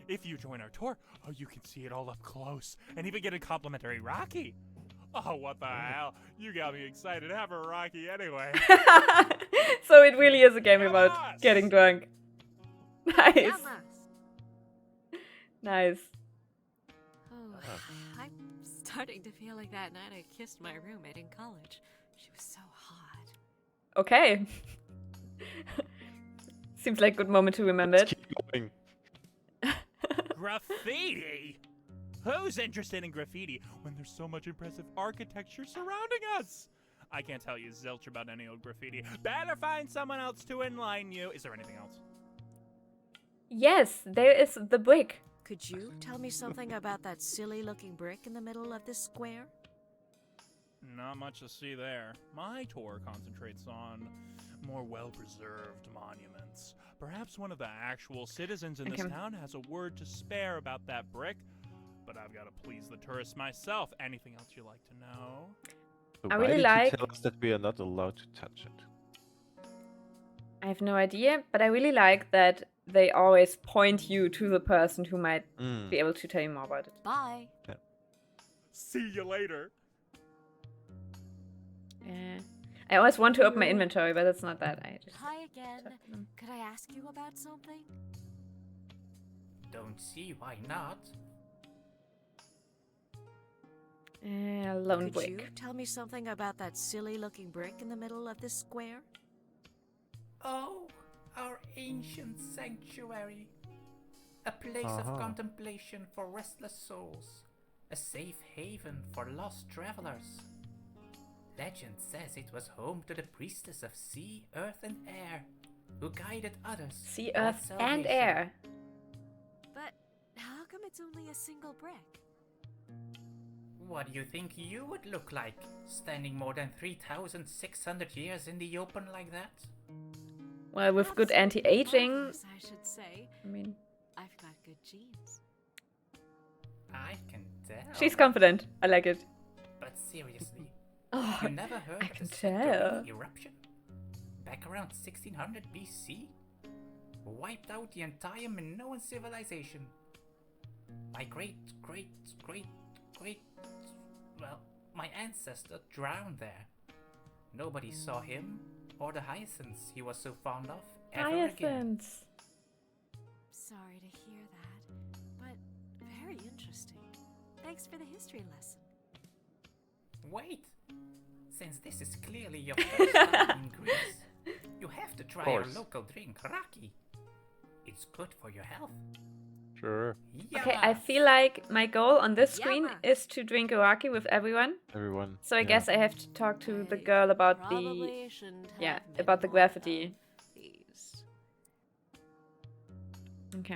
If you join our tour, you can see it all up close and even get a complimentary Rocky. Oh, what the hell? You got me excited. Have a Rocky anyway. So it really is a game about Yes! getting drunk. Nice. Yamas. Nice. Oh, I'm starting to feel like that night I kissed my roommate in college. She was so hot. Okay. Seems like a good moment to remember Let's it. keep going. Graffiti? Who's interested in graffiti when there's so much impressive architecture surrounding us? I can't tell you zilch about any old graffiti. Better find someone else to enlighten you. Is there anything else? Yes, there is the brick. Could you tell me something about that silly-looking brick in the middle of this square? Not much to see there. My tour concentrates on more well-preserved monuments. Perhaps one of the actual citizens in this Okay. town has a word to spare about that brick. But I've got to please the tourists myself. Anything else you'd like to know? So I why really did like- you tell us that we are not allowed to touch it? I have no idea, but I really like that they always point you to the person who might be able to tell you more about it. Bye. See you later. I always want to open my inventory, but it's not that. I just Hi again. talk to them. Could I ask you about something? Don't see why not. Lone Could brick. you tell me something about that silly-looking brick in the middle of this square? Oh, our ancient sanctuary. A place of contemplation for restless souls. A safe haven for lost travelers. Legend says it was home to the priestess of sea, earth, and air, who guided others. Sea, toward earth, and salvation. air. But how come it's only a single brick? What do you think you would look like, standing more than 3,600 years in the open like that? Well, with Not good so anti-aging. marvelous, I should say. I mean, I've got good genes. I can tell. she's confident. I like it. But seriously, Oh, you never heard I of can the Spelkollektivet tell. eruption? Back around 1600 BC? Wiped out the entire Minoan civilization. My well, my ancestor drowned there. Nobody saw him or the hyacinths he was so fond of ever again. Hyacinths. Sorry to hear that, but very interesting. Thanks for the history lesson. Wait! Since this is clearly your first time in Greece, you have to try our course. local drink, raki. It's good for your health. Sure. Okay, I Yamas. feel like my goal on this screen Yamas. is to drink a raki with everyone. Everyone. So I yeah. guess I have to talk to the I girl about the probably shouldn't yeah, have about the many more graffiti. of these. Okay.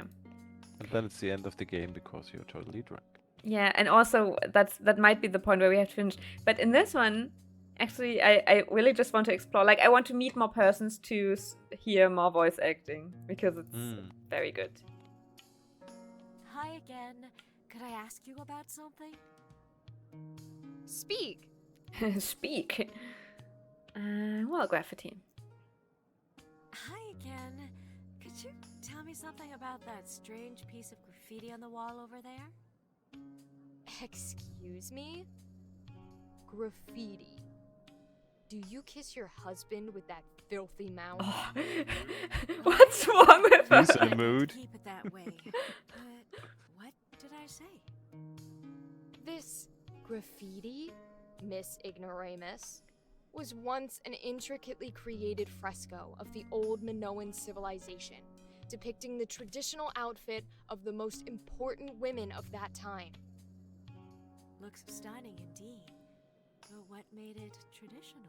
And then it's the end of the game because you're totally drunk. Yeah, and also that might be the point where we have to finish. But in this one, actually, I really just want to explore. Like, I want to meet more persons to hear more voice acting because it's very good. Hi again. Could I ask you about something? Speak. Speak. Well, graffiti. Hi again. Could you tell me something about that strange piece of graffiti on the wall over there? Excuse me? Graffiti. Do you kiss your husband with that filthy mouth? Oh. What's wrong with He's her? in a mood. Keep it that way. But what did I say? This graffiti, Miss Ignoramus, was once an intricately created fresco of the old Minoan civilization, depicting the traditional outfit of the most important women of that time. Looks stunning indeed. But what made it traditional?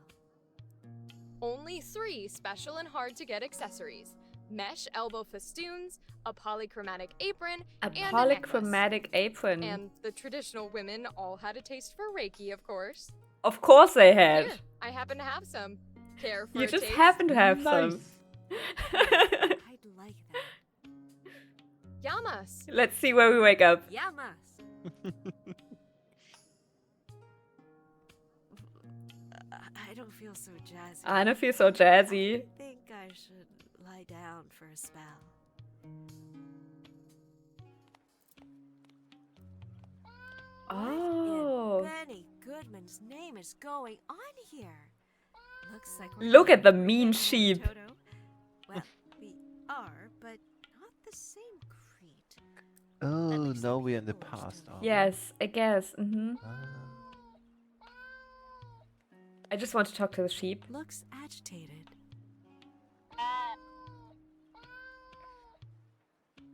Only 3 special and hard-to-get accessories: mesh elbow festoons, a polychromatic apron, A and a necklace. polychromatic apron. And the traditional women all had a taste for Reiki, of course. Of course they had. Here, I happen to have some. Care for You a just taste? happen to have some. Nice. I'd like that. Yamas. Let's see where we wake up. Yamas! I don't feel so jazzy. I don't feel so jazzy. I think I should lie down for a spell. Oh. What in Benny Goodman's name is going on here? Looks like we're Look at the getting mean more sheep. Toto. Well, we are, but not the same Crete. Oh, least no, the we're in the people are past. still Are there. we? Yes, I guess. Ah. I just want to talk to the sheep. Looks agitated.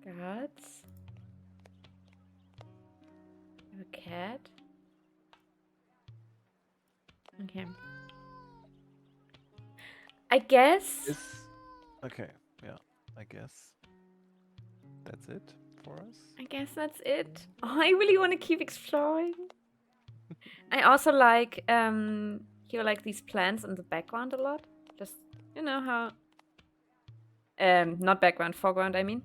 Guards. A cat. Okay. I guess. Okay, yeah, I guess that's it for us. I guess that's it. Oh, I really want to keep exploring. I also like hear like these plants in the background a lot. Just you know how not background, foreground I mean.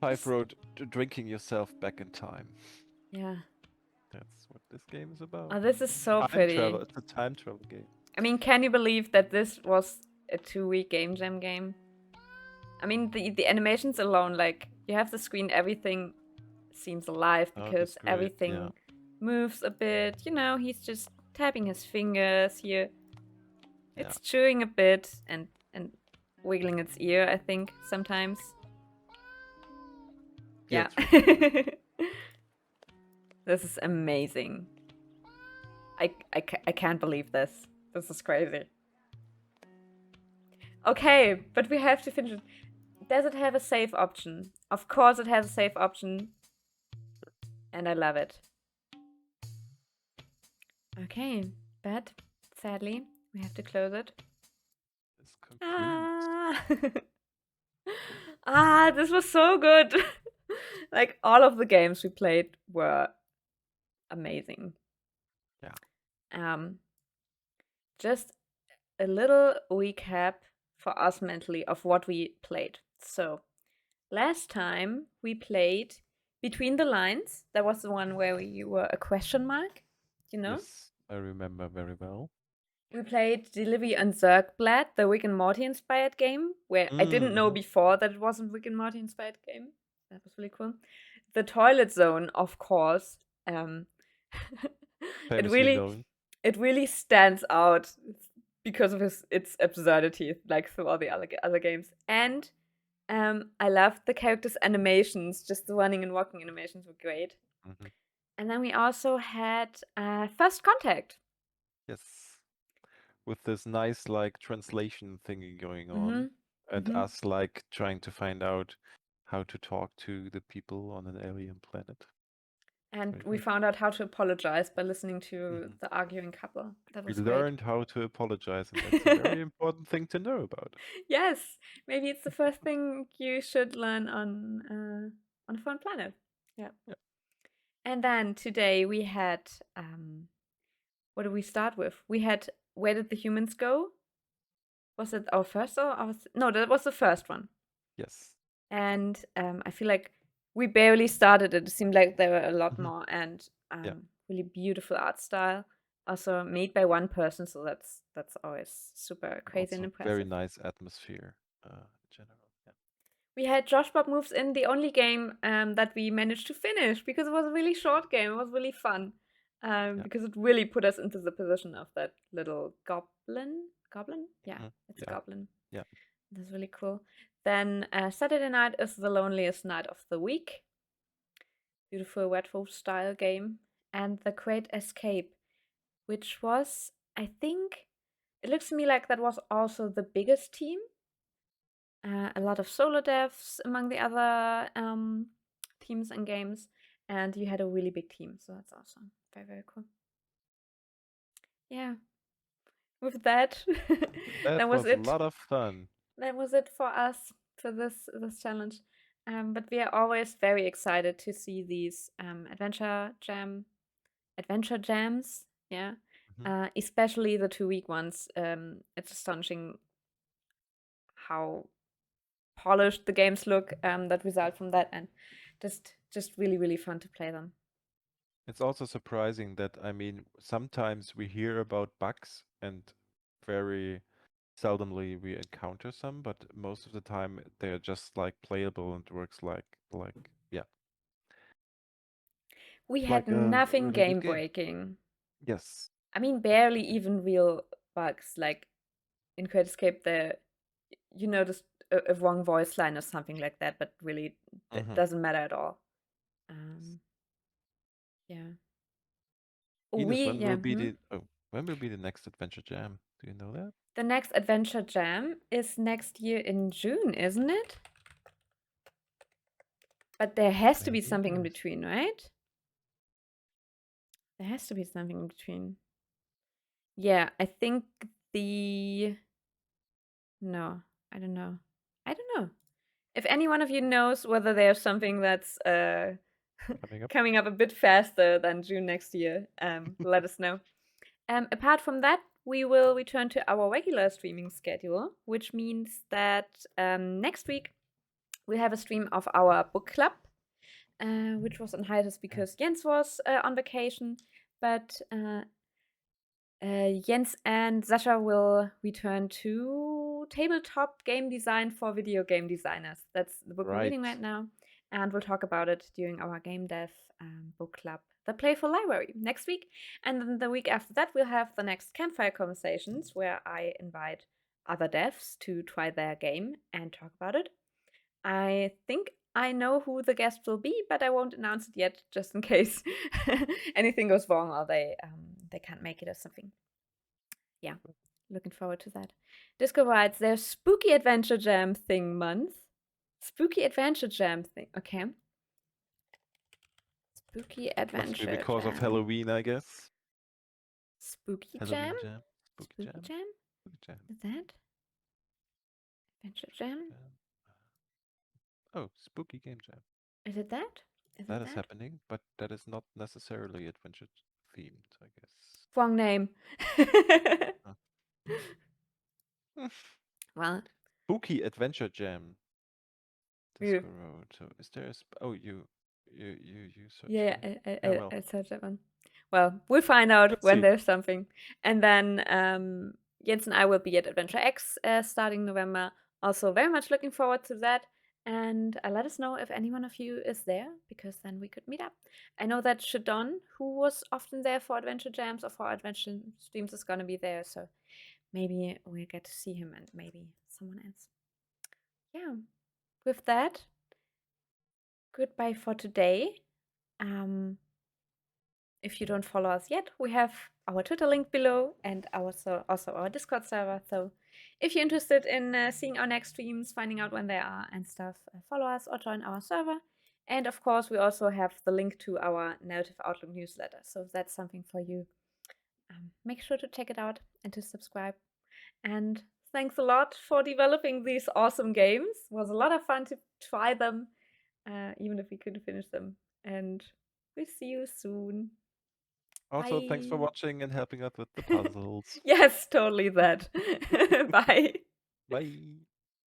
Five Road, drinking yourself back in time. Yeah. That's what this game is about. Oh, this is so Time pretty. travel. It's a time travel game. I mean, can you believe that this was a 2-week game jam game? I mean, the animations alone, like, you have the screen, everything seems alive Oh, because that's great, everything yeah. moves a bit. You know, he's just tapping his fingers here. Yeah. It's chewing a bit and wiggling its ear, I think, sometimes. Yeah. This is amazing. I can't believe this. This is crazy. Okay, but we have to finish it. Does it have a save option? Of course it has a save option. And I love it. Okay, but sadly, we have to close it. This concludes. This was so good. Like, all of the games we played were amazing. Yeah. Just a little recap for us mentally of what we played. So, last time we played Between the Lines. That was the one where you were a question mark, you know? Yes, I remember very well. We played Delivery on Zergblatt, the Rick and Morty inspired game, where I didn't know before that it was a Rick and Morty inspired game. That was really cool. The Toilet Zone, of course. Famously It really stands out because of its absurdity, like through all the other games. And I loved the characters' animations. Just the running and walking animations were great. Mm-hmm. And then we also had First Contact. Yes. With this nice like translation thingy going on. And us like trying to find out how to talk to the people on an alien planet. And Very we good. found out how to apologize by listening to the arguing couple. That We was great. learned how to apologize, and that's a very important thing to know about. Yes, maybe it's the first thing you should learn on a foreign planet. Yeah. And then today we had what did we start with? We had Where Did the Humans Go? Was it our first or our no? That was the first one. Yes. And I feel like we barely started it. It seemed like there were a lot Mhm. more, and Yeah. really beautiful art style. Also made by one person, so that's always super crazy and Also very impressive. nice atmosphere in general. Yeah. We had Joshboby Moves In, the only game that we managed to finish because it was a really short game. It was really fun because it really put us into the position of that little goblin. Goblin? Yeah, it's a Yeah. goblin. Yeah. That's really cool. Then Saturday night is the loneliest night of the week. Beautiful Wet Wolf style game. And the Crete Escape, which was, I think, it looks to me like that was also the biggest team. A lot of solo devs among the other teams and games, and you had a really big team, so that's awesome. Very, very cool. Yeah. With that, That that was was a it. lot of fun. That was it for us for this challenge. But we are always very excited to see these adventure jams. Yeah. Especially the 2-week ones. It's astonishing how polished the games look that result from that, and just really, really fun to play them. It's also surprising that, I mean, sometimes we hear about bugs and very seldomly we encounter some, but most of the time they're just like playable and works like yeah. We had Like a nothing really good game game. breaking. Yes. I mean, barely even real bugs. Like in Crete Escape, you noticed a wrong voice line or something like that, but really it doesn't matter at all. Yeah. Ines, Yeah. when will be the next Adventure Jam? Do you know that? The next Adventure Jam is next year in June, isn't it? But there has to be Maybe it something in is. between, right? There has to be something in between. Yeah, I think no, I don't know. I don't know. If any one of you knows whether there's something that's Coming up. coming up a bit faster than June next year, let us know. Apart from that, we will return to our regular streaming schedule, which means that next week we'll have a stream of our book club, which was on hiatus because Jens was on vacation, but Jens and Sasha will return to tabletop game design for video game designers. That's the book we're reading right now, and we'll talk about it during our game dev book club, the Playful Library, next week. And then the week after that, we'll have the next campfire conversations where I invite other devs to try their game and talk about it. I think I know who the guest will be, but I won't announce it yet, just in case anything goes wrong or they can't make it or something. Yeah, looking forward to that. Disco writes, there's Spooky Adventure Jam thing month. Spooky Adventure Jam thing. Okay. Spooky Adventure Must be because Jam. of Halloween, I guess. Spooky Halloween Jam? Jam. Spooky Jam. Spooky Jam. Is that? Adventure Jam? Oh, Spooky Game Jam. Is it that? That is happening, but that is not necessarily adventure themed, I guess. Wrong name. Well, Spooky Adventure Jam. Yeah. Disco Road. So is there you search yeah, for it. I searched that one. Well, we'll find out Let's when see. there's something. And then Jens and I will be at Adventure X starting November. Also, very much looking forward to that. And let us know if any one of you is there, because then we could meet up. I know that Shadon, who was often there for Adventure Jams or for Adventure Streams, is going to be there. So maybe we'll get to see him and maybe someone else. Yeah. With that, goodbye for today. If you don't follow us yet, we have our Twitter link below and also our Discord server. So if you're interested in seeing our next streams, finding out when they are and stuff, follow us or join our server. And of course, we also have the link to our Narrative Outlook newsletter. So if that's something for you, make sure to check it out and to subscribe. And thanks a lot for developing these awesome games. It was a lot of fun to try them, even if we couldn't finish them. And we'll see you soon. Also, thanks for Bye. watching and helping out with the puzzles. Yes, totally that. Bye. Bye.